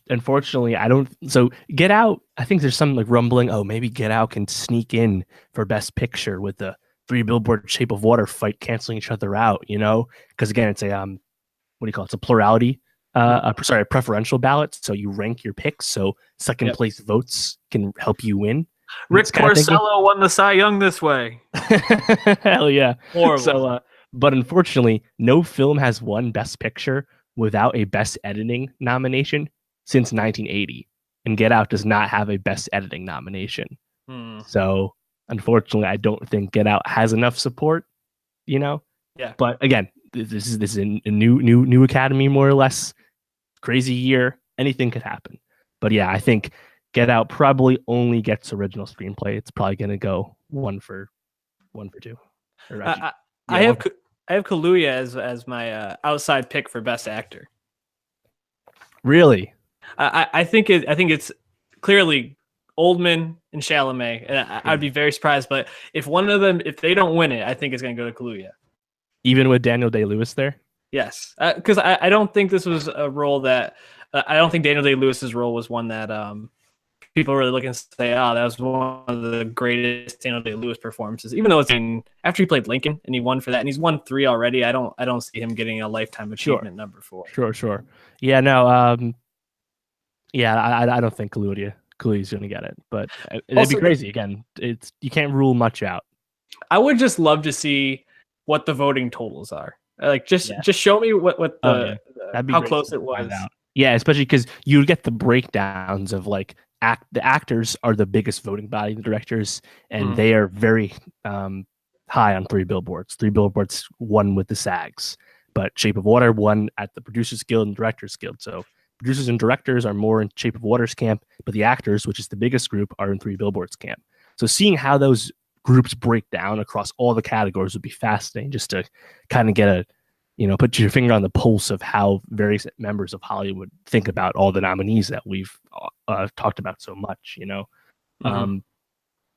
unfortunately I don't. So Get Out, I think there's some rumbling, maybe Get Out can sneak in for Best Picture with the Three Billboard Shape of Water fight canceling each other out, because again, it's a what do you call it? It's a plurality a preferential ballot, so you rank your picks, so second place votes can help you win. Rick Porcello won the Cy Young this way. Hell yeah. Horrible. So but unfortunately no film has won Best Picture without a Best Editing nomination since 1980, and Get Out does not have a Best Editing nomination. So unfortunately I don't think Get Out has enough support, Yeah. But again, this is a new Academy, more or less. Crazy year, anything could happen. But yeah, I think Get Out probably only gets original screenplay. It's probably going to go one for two. I have Kaluuya as my outside pick for Best Actor. Really? I think it's clearly Oldman and Chalamet, and I'd be very surprised. But if one of them, if they don't win it, I think it's going to go to Kaluuya. Even with Daniel Day-Lewis there? Yes, because I don't think this was a role that I don't think Daniel Day-Lewis's role was one that people were really looking to say, that was one of the greatest Daniel Day-Lewis performances. Even though after he played Lincoln and he won for that, and he's won 3 already, I don't see him getting a lifetime achievement number 4. Sure. Yeah, no, I don't think Kaluuya's going to get it, but it'd be crazy. Again, you can't rule much out. I would just love to see what the voting totals are. Like just show me what That'd be how great close to it was. find out. Yeah, especially because you get the breakdowns of like the actors are the biggest voting body, the directors, and they are very high on Three Billboards. Three Billboards won with the SAGs, but Shape of Water won at the Producers Guild and Directors Guild. So producers and directors are more in Shape of Water's camp, but the actors, which is the biggest group, are in Three Billboards camp. So seeing how those groups break down across all the categories would be fascinating, just to kind of get a, put your finger on the pulse of how various members of Hollywood think about all the nominees that we've talked about so much. I mean,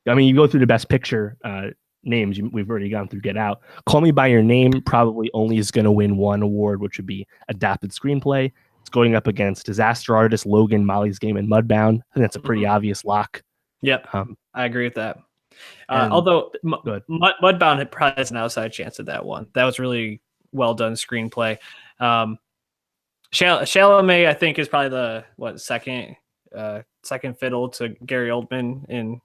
you go through the Best Picture names. We've already gone through Get Out. Call Me by Your Name probably only is going to win one award, which would be Adapted Screenplay. It's going up against Disaster Artist, Logan, Molly's Game, and Mudbound. I think that's a pretty obvious lock. Yep, I agree with that. Although Mudbound probably has an outside chance at that one. That was really well done screenplay. Chalamet, I think, is probably the second fiddle to Gary Oldman in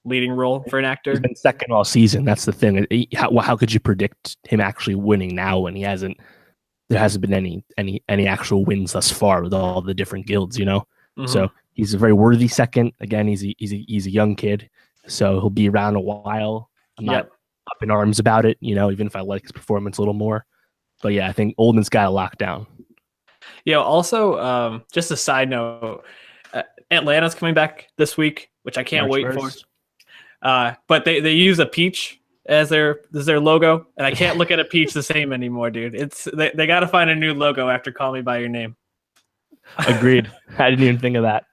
leading role for an actor. He's been second all season. That's the thing. How could you predict him actually winning now when there hasn't been any actual wins thus far with all the different guilds, So he's a very worthy second. Again, he's a young kid, so he'll be around a while. I'm not up in arms about it, even if I like his performance a little more. But yeah, I think Oldman's got it locked down. Also, just a side note, Atlanta's coming back this week, which I can't wait for. But they use a peach as their logo, and I can't look at a peach the same anymore, dude. They got to find a new logo after Call Me by Your Name. Agreed. I didn't even think of that.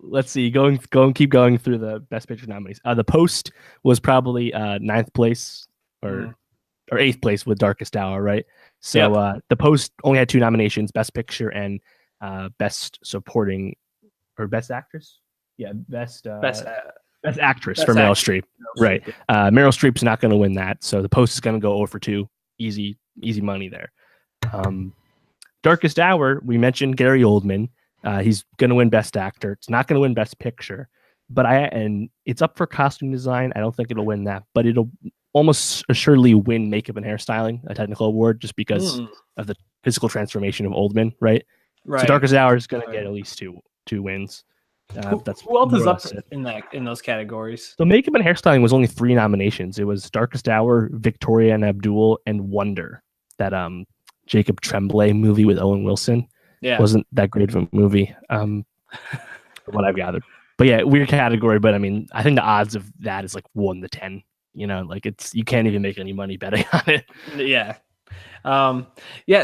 Let's see. Keep going through the Best Picture nominees. The Post was probably 9th place or 8th place with Darkest Hour, right? So The Post only had 2 nominations: Best Picture and Best Supporting or Best Actress. Yeah, Best Actress for Meryl Streep. Right. Meryl Streep's not going to win that, so The Post is going to go over 2. Easy money there. Darkest Hour, we mentioned Gary Oldman. He's going to win Best Actor. It's not going to win Best Picture, and it's up for costume design. I don't think it'll win that, but it'll almost assuredly win makeup and hairstyling, a technical award, just because of the physical transformation of Oldman, right? So Darkest Hour is going to get at least two wins. Who else is up in those categories? So makeup and hairstyling was only 3 nominations. It was Darkest Hour, Victoria and Abdul, and Wonder. That Jacob Tremblay movie with Owen Wilson. Yeah, wasn't that great of a movie. From what I've gathered. But yeah, weird category. But I mean, I think the odds of that is like 1 to 10. You can't even make any money betting on it. Yeah.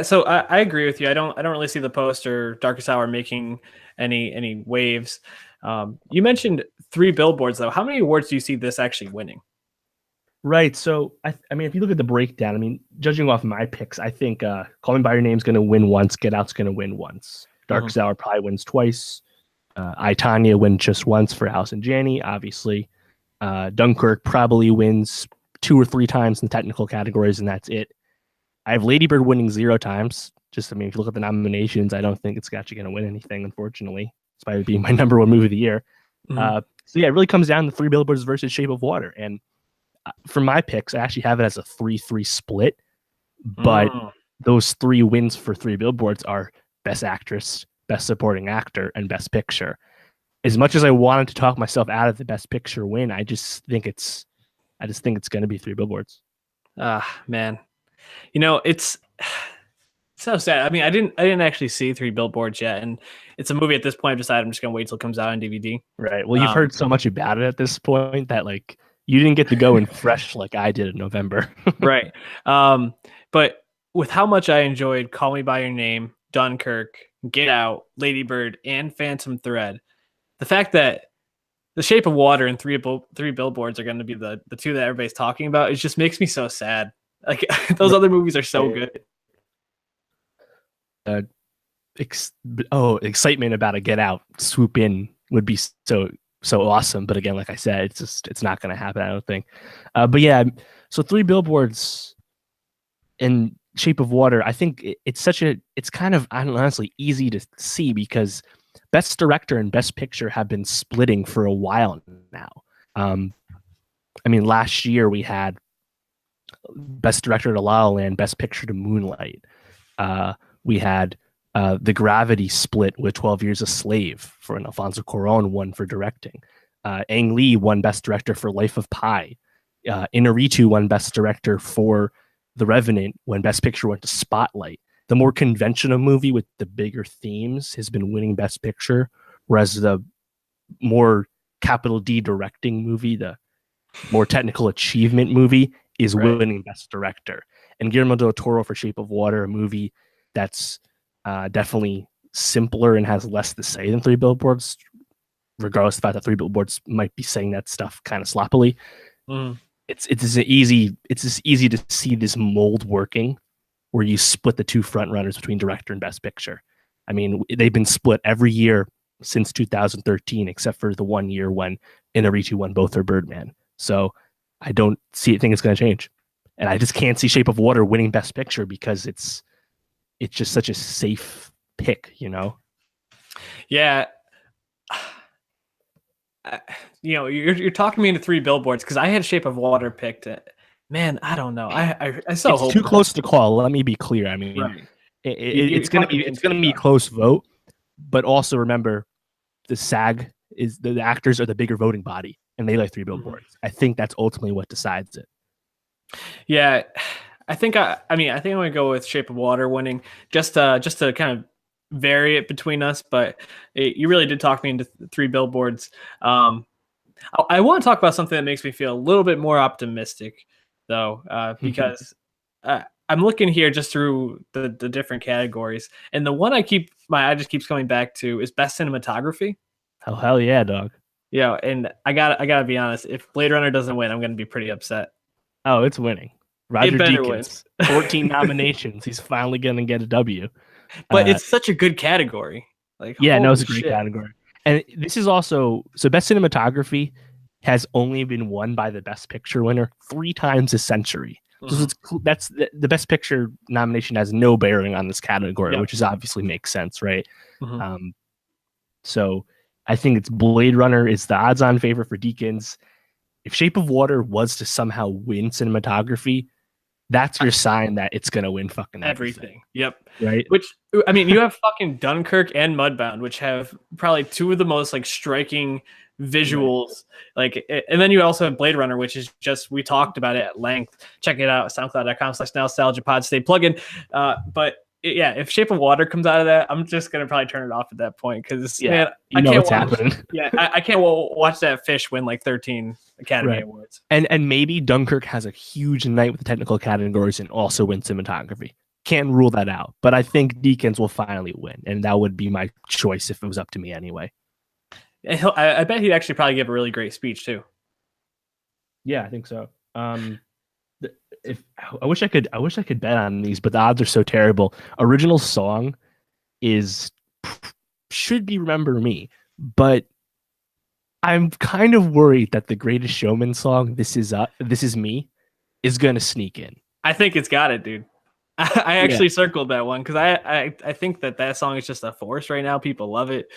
So I agree with you. I don't really see The Post or Darkest Hour making any waves. You mentioned 3 Billboards though. How many awards do you see this actually winning? Right. So I mean, if you look at the breakdown, I mean, judging off of my picks, I think Call Me by Your Name is going to win once. Get Out's going to win once. Darkest Hour probably wins twice. I, Tonya wins just once for Alice and Janney, obviously. Dunkirk probably wins 2 or 3 times in the technical categories, and that's it. I have Lady Bird winning 0 times. If you look at the nominations, I don't think it's actually going to win anything, unfortunately, despite it being my #1 movie of the year. So yeah, it really comes down to 3 Billboards versus Shape of Water. And for my picks, I actually have it as a 3-3 split. But those 3 wins for 3 Billboards are Best Actress, Best Supporting Actor, and Best Picture. As much as I wanted to talk myself out of the Best Picture win, I just think it's going to be 3 Billboards. Man, it's so sad. I mean, I didn't actually see 3 Billboards yet, and it's a movie at this point. I've decided I'm just gonna wait till it comes out on DVD. Right. Well, you've heard so much about it at this point that you didn't get to go in fresh like I did in November. Right. But with how much I enjoyed Call Me by Your Name, Dunkirk, Get Out, Lady Bird, and Phantom Thread, the fact that The Shape of Water and 3 Billboards are going to be the 2 that everybody's talking about, it just makes me so sad. Like those other movies are so good. Excitement about a Get Out swoop in would be so awesome. But again, like I said, it's not going to happen, I don't think. But yeah, so 3 Billboards and Shape of Water, I think it's kind of honestly easy to see because Best Director and Best Picture have been splitting for a while now. I mean, last year we had Best Director to La La Land, Best Picture to Moonlight. We had The Gravity split with 12 Years a Slave for an Alfonso Cuarón won for directing. Ang Lee won Best Director for Life of Pi. Inarritu won Best Director for The Revenant when Best Picture went to Spotlight. The more conventional movie with the bigger themes has been winning Best Picture, whereas the more capital D directing movie, the more technical achievement movie, is winning Best Director. And Guillermo del Toro for Shape of Water, a movie that's definitely simpler and has less to say than Three Billboards, regardless of the fact that Three Billboards might be saying that stuff kind of sloppily. It's just easy to see this mold working where you split the two front runners between director and Best Picture. I mean, they've been split every year since 2013, except for the 1 year when Inarritu won both for Birdman. So I don't think it's going to change. And I just can't see Shape of Water winning Best Picture because it's just such a safe pick, you know? Yeah. You're talking me into Three Billboards because I had Shape of Water picked. Man, I don't know. I so it's hope too close to call. Let me be clear. I mean, it's gonna be a close vote, but also remember, the SAG is the actors are the bigger voting body, and they like Three Billboards. I think that's ultimately what decides it. Yeah, I think I'm gonna go with Shape of Water winning just to kind of vary it between us. But you really did talk me into Three Billboards. I want to talk about something that makes me feel a little bit more optimistic, though, because I'm looking here just through the different categories, and the one my eye just keeps coming back to is Best Cinematography. Oh hell yeah, dog! Yeah, and I gotta be honest. If Blade Runner doesn't win, I'm gonna be pretty upset. Oh, it's winning. Roger Deakins, win. 14 nominations. He's finally gonna get a W. But it's such a good category. Like, yeah, no, it's a great category. And this is also Best Cinematography has only been won by the Best Picture winner 3 times a century. So that's the Best Picture nomination has no bearing on this category, which is obviously makes sense, right? So I think it's Blade Runner is the odds-on favorite for Deakins. If Shape of Water was to somehow win cinematography, that's your sign that it's gonna win fucking everything. Yep. Right. Which I mean, you have fucking Dunkirk and Mudbound, which have probably 2 of the most like striking visuals. Like, and then you also have Blade Runner, which is just we talked about it at length. Check it out, SoundCloud.com/NowstalgiaPod. Stay plugging. But yeah, if Shape of Water comes out of that, I'm just gonna probably turn it off at that point because man, I can't watch. Happening. Yeah, I can't watch that fish win like 13 Academy Awards. And maybe Dunkirk has a huge night with the technical categories and also win cinematography. Can't rule that out, but I think Deakins will finally win, and that would be my choice if it was up to me anyway. I bet he'd actually probably give a really great speech too. Yeah, I think so. If I wish I could bet on these, but the odds are so terrible. Original song should be Remember Me, but I'm kind of worried that the Greatest Showman song, This Is Me, is gonna sneak in. I think it's got it, dude. I actually circled that one because I think that song is just a force right now. People love it,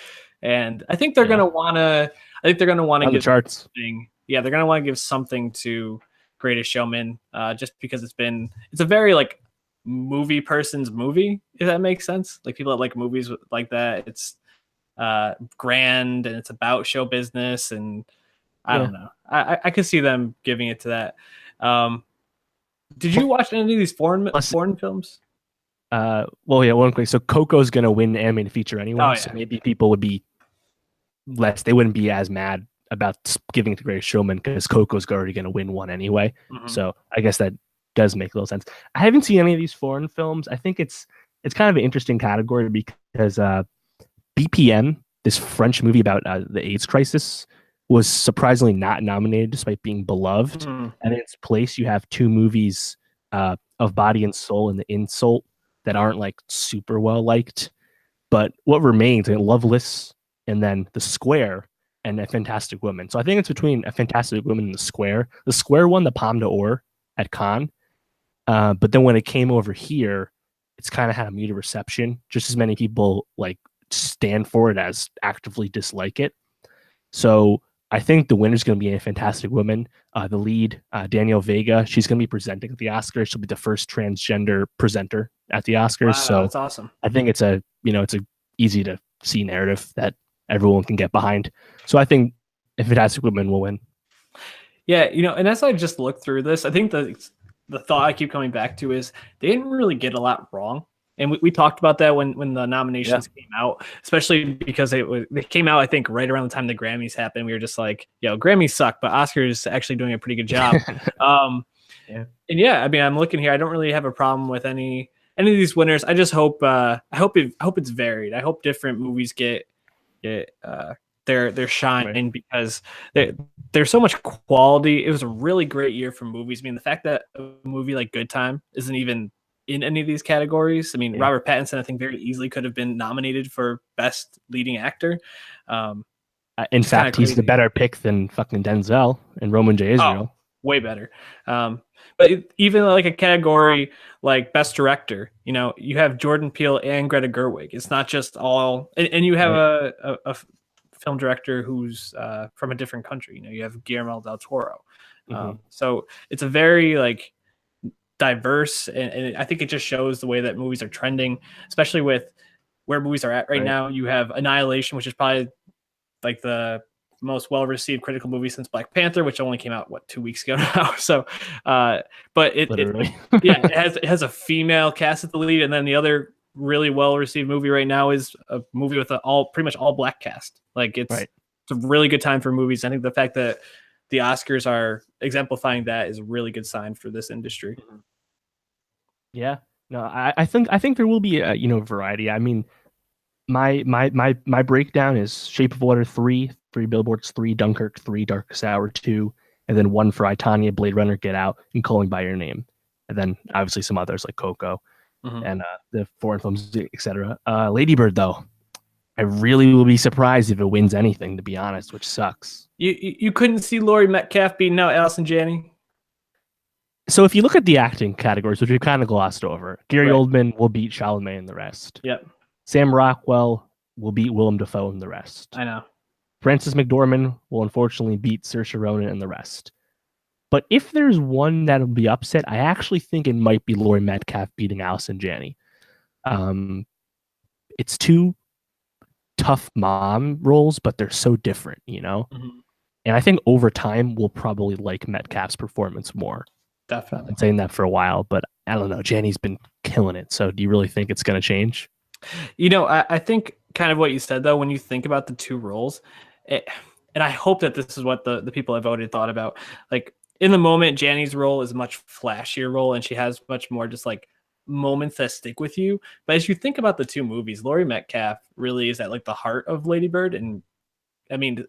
and I think they're gonna wanna. I think they're gonna want to give the charts. Something. Yeah, they're gonna want to give something to Greatest Showman, just because it's a very like movie person's movie. If that makes sense, like people that like movies like that. It's grand and it's about show business, and I don't know. I could see them giving it to that. Did you watch any of these foreign films? Well, yeah, one quick. So Coco's gonna win animated feature anyway, so maybe people would be they wouldn't be as mad about giving it to Greatest Showman because Coco's already gonna win one anyway. So I guess that does make a little sense. I haven't seen any of these foreign films. I think it's kind of an interesting category because BPM, this French movie about the AIDS crisis, was surprisingly not nominated despite being beloved. And in its place, you have 2 movies of Body and Soul and The Insult that aren't like super well liked. But what remains, Loveless and then The Square and A Fantastic Woman. So I think it's between A Fantastic Woman and The Square. The Square won the Palme d'Or at Cannes. But then when it came over here, it's kind of had a muted reception. Just as many people like stand for it as actively dislike it. So I think the winner's going to be a Fantastic Woman. The lead, Danielle Vega, she's going to be presenting at the Oscars. She'll be the first transgender presenter at the Oscars. Wow, So that's awesome. I think it's a easy to see narrative that everyone can get behind. So I think a Fantastic Woman will win. Yeah, and as I just looked through this, I think the thought I keep coming back to is they didn't really get a lot wrong. And we talked about that when the nominations came out, especially because they came out, I think, right around the time the Grammys happened. We were just like, Grammys suck, but Oscars actually doing a pretty good job. And I mean, I'm looking here. I don't really have a problem with any of these winners. I just hope it's varied. I hope different movies get their shine, because there's so much quality. It was a really great year for movies. I mean, the fact that a movie like Good Time isn't even in any of these categories. I mean, Robert Pattinson, I think, very easily could have been nominated for Best Leading Actor. In fact, he's the better pick than fucking Denzel and Roman J. Israel. Way better. But even like a category like Best Director, you have Jordan Peele and Greta Gerwig. It's not just all, and you have a film director who's from a different country. You have Guillermo del Toro. So it's a very like diverse, and I think it just shows the way that movies are trending, especially with where movies are at right now. You have Annihilation, which is probably like the most well-received critical movie since Black Panther, which only came out 2 weeks ago now. So, but it has a female cast at the lead, and then the other really well-received movie right now is a movie with pretty much all black cast. Like it's a really good time for movies. I think the fact that the Oscars are exemplifying that is a really good sign for this industry. Yeah, no, I think there will be a variety. I mean, my breakdown is Shape of Water 3 Billboards 3, Dunkirk 3, Darkest Hour 2, and then 1 for I, Tonya, Blade Runner, Get Out, and Calling by Your Name, and then obviously some others like Coco and the foreign films, etc. Lady Bird, though, I really will be surprised if it wins anything, to be honest, which sucks. You couldn't see Laurie Metcalf beating out Allison Janney? So if you look at the acting categories, which we've kind of glossed over, Gary Oldman will beat Chalamet and the rest. Yep. Sam Rockwell will beat Willem Dafoe and the rest. I know. Frances McDormand will unfortunately beat Saoirse Ronan and the rest. But if there's one that'll be upset, I actually think it might be Laurie Metcalf beating Allison Janney. It's two tough mom roles, but they're so different, And I think over time, we'll probably like Metcalf's performance more. Definitely. I've been saying that for a while, but I don't know. Janney's been killing it. So do you really think it's going to change? I think kind of what you said, though, when you think about the two roles, and I hope that this is what the people that voted thought about. Like, in the moment, Janney's role is a much flashier role, and she has much more just like moments that stick with you. But as you think about the two movies, Laurie Metcalf really is at like the heart of Lady Bird. And I mean,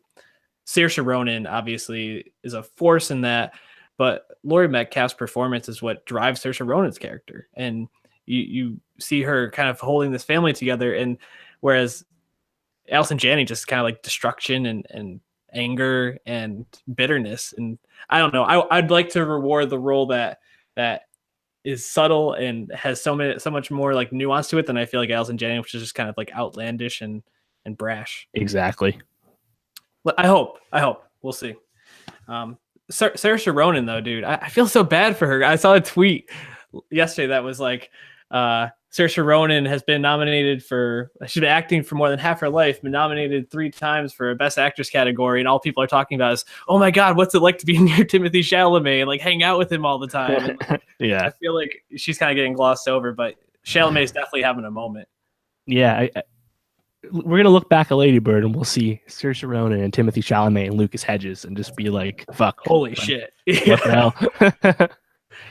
Saoirse Ronan obviously is a force in that, but Laurie Metcalf's performance is what drives Saoirse Ronan's character. And you see her kind of holding this family together, and whereas Allison Janney just kind of like destruction and anger and bitterness. And I don't know. I'd like to reward the role that is subtle and has so much more like nuance to it than I feel like Allison Janney, which is just kind of like outlandish and brash. Exactly. I hope we'll see. Saoirse Ronan, though, dude, I feel so bad for her. I saw a tweet yesterday that was like, Saoirse Ronan has been nominated she's been acting for more than half her life, been nominated 3 times for a Best Actress category, and all people are talking about is, oh my God, what's it like to be near Timothy Chalamet and like hang out with him all the time? And, like, yeah, I feel like she's kind of getting glossed over, but Chalamet is definitely having a moment. Yeah, we're gonna look back at Lady Bird and we'll see Saoirse Ronan and Timothy Chalamet and Lucas Hedges and just be like, "Fuck, holy shit, what the hell?"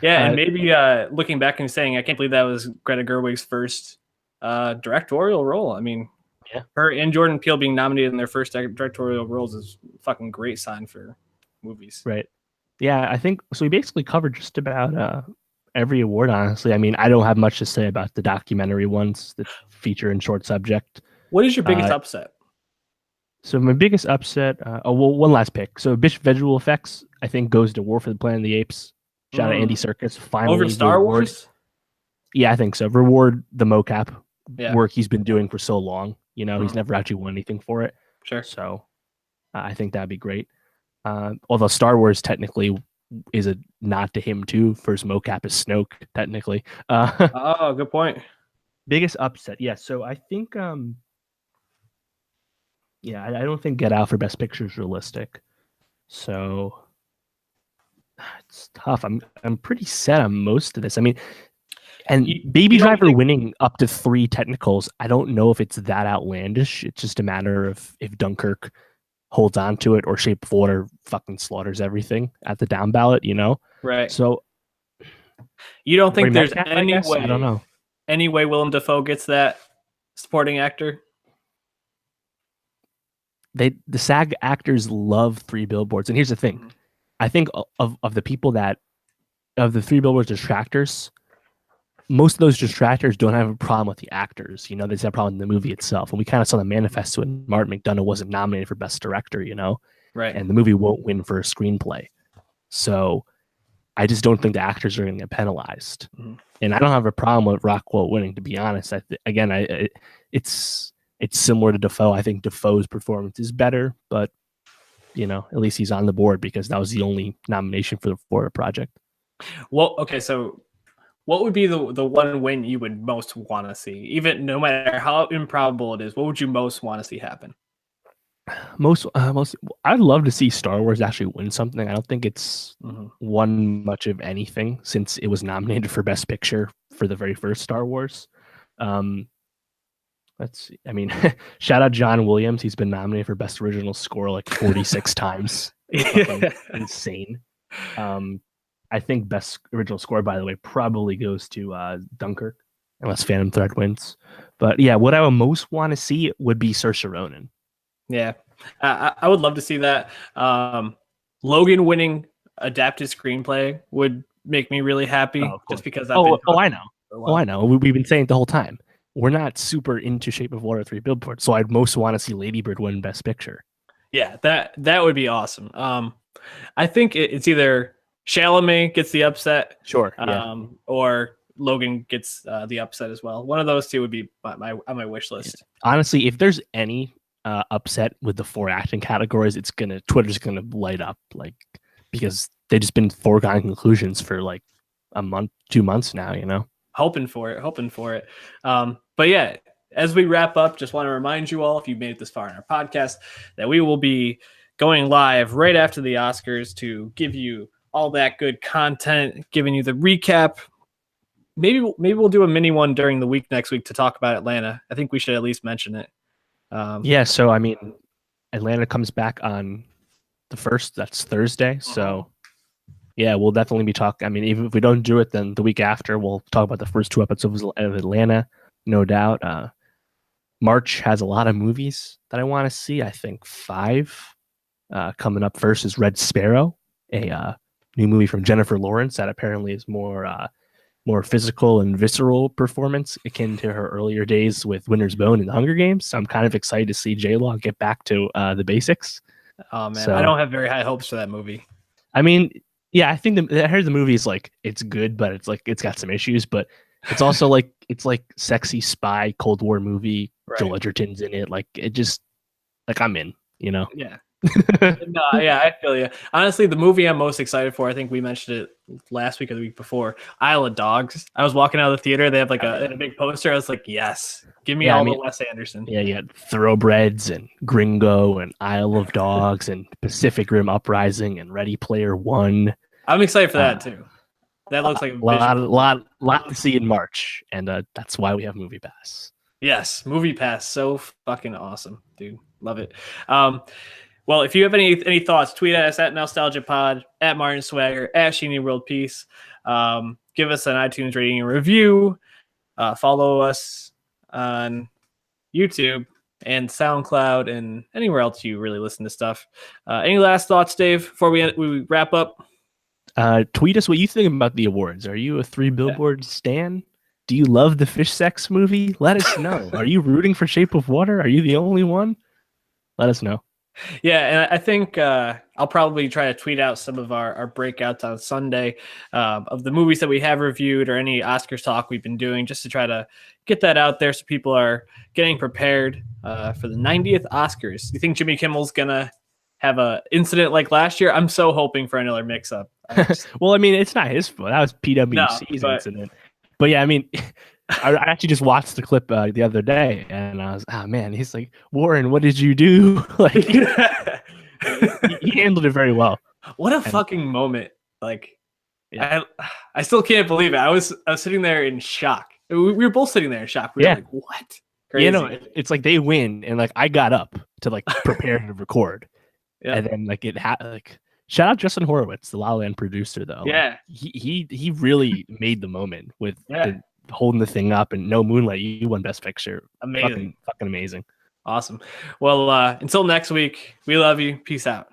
Yeah, and maybe looking back and saying, I can't believe that was Greta Gerwig's first directorial role. I mean, her and Jordan Peele being nominated in their first directorial roles is a fucking great sign for movies. Right. Yeah, I think so. We basically covered just about every award, honestly. I mean, I don't have much to say about the documentary ones that feature and short subject. What is your biggest upset? So my biggest upset, one last pick. So visual effects, I think, goes to War for the Planet of the Apes. Shout out Andy Serkis. Finally, over Star Wars? Yeah, I think so. Reward the mocap work he's been doing for so long. He's never actually won anything for it. Sure. So I think that'd be great. Although Star Wars technically is a nod to him too. First mocap is Snoke technically. Oh, good point. Biggest upset, yeah. So I think, yeah, I don't think Get Out for Best Picture is realistic. So it's tough. I'm pretty set on most of this. I mean, and Baby Driver winning up to 3 technicals, I don't know if it's that outlandish. It's just a matter of if Dunkirk holds on to it or Shape of Water fucking slaughters everything at the down ballot, you know? Right. So you don't think there's any way? I don't know. Any way Willem Dafoe gets that supporting actor? The SAG actors love 3 Billboards. And here's the thing. I think of the people that, of the 3 Billboards detractors, most of those detractors don't have a problem with the actors. You know, they just have a problem with the movie itself. And we kind of saw the manifest when Martin McDonagh wasn't nominated for Best Director, you know? Right. And the movie won't win for a screenplay. So I just don't think the actors are going to get penalized. And I don't have a problem with Rockwell winning, to be honest. It's similar to Dafoe. I think Dafoe's performance is better, but, you know, at least he's on the board because that was the only nomination for the Florida project. Well, okay, so what would be the one win you would most want to see? Even no matter how improbable it is, what would you most want to see happen? Most I'd love to see Star Wars actually win something. I don't think it's won much of anything since it was nominated for Best Picture for the very first Star Wars. Let's see. I mean, shout out John Williams. He's been nominated for Best Original Score like 46 times. Insane. I think Best Original Score, by the way, probably goes to Dunkirk, unless Phantom Thread wins. But yeah, what I would most want to see would be Saoirse Ronan. Yeah, I would love to see that. Logan winning adapted screenplay would make me really happy, just because I know. We've been saying it the whole time. We're not super into Shape of Water 3 Billboards, so I'd most want to see Lady Bird win Best Picture. Yeah, that would be awesome. I think it's either Chalamet gets the upset, sure, or Logan gets the upset as well. One of those two would be on my wish list. Honestly, if there's any upset with the 4 acting categories, Twitter's gonna light up, like, because they've just been foregone conclusions for like a month, 2 months now, you know. Hoping for it. But yeah, as we wrap up, just want to remind you all, if you made it this far in our podcast, that we will be going live right after the Oscars to give you all that good content, giving you the recap. Maybe we'll do a mini one during the week next week to talk about Atlanta. I think we should at least mention it. Yeah, so I mean, Atlanta comes back on the 1st. That's Thursday. So yeah, we'll definitely be talking. I mean, even if we don't do it, then the week after we'll talk about the first 2 episodes of Atlanta, no doubt. March has a lot of movies that I want to see. I think 5. Coming up first is Red Sparrow, a new movie from Jennifer Lawrence that apparently is more physical and visceral performance akin to her earlier days with Winter's Bone and the Hunger Games. So I'm kind of excited to see J-Law get back to the basics. Oh man, I don't have very high hopes for that movie. I mean, yeah, I think I heard the movie is like, it's good, but it's like, it's got some issues, but it's also like, it's like sexy spy Cold War movie. Right. Joel Edgerton's in it. Like, it just, like, I'm in, you know? Yeah. No, yeah, I feel you. Honestly, the movie I'm most excited for, I think we mentioned it last week or the week before, Isle of Dogs. I was walking out of the theater, they have like a big poster. I was like, yes, give me the Wes Anderson. Yeah, you got Thoroughbreds and Gringo and Isle of Dogs and Pacific Rim Uprising and Ready Player One. I'm excited for that too. That looks like a lot to see in March, and that's why we have Movie Pass. Yes, Movie Pass, so fucking awesome, dude. Love it. Well, if you have any thoughts, tweet at us at NowstalgiaPod, at Martin Swagger, at Sheeny World Peace. Give us an iTunes rating and review. Follow us on YouTube and SoundCloud and anywhere else you really listen to stuff. Any last thoughts, Dave, before we wrap up? Tweet us what you think about the awards. Are you a 3 Billboards stan? Do you love the fish sex movie? Let us know. Are you rooting for Shape of Water? Are you the only one? Let us know. Yeah, and I think I'll probably try to tweet out some of our breakouts on Sunday of the movies that we have reviewed or any Oscars talk we've been doing, just to try to get that out there so people are getting prepared for the 90th Oscars. Do you think Jimmy Kimmel's going to have a incident like last year. I'm so hoping for another mix-up. Well, I mean, it's not his fault. That was PwC's incident. But yeah, I mean, I actually just watched the clip the other day, and I was, man, he's like, Warren, what did you do? Like, he handled it very well. What a fucking moment! Like, yeah. I still can't believe it. I was sitting there in shock. We were both sitting there in shock. We were like, what? Crazy. You know, it's like they win, and like I got up to like prepare to record, and then like shout out Justin Horowitz, the La La Land producer, though. Yeah, like, he really made the moment with holding the thing up, and No Moonlight, you won Best Picture. Amazing, fucking amazing. Awesome. Well, until next week, we love you. Peace out.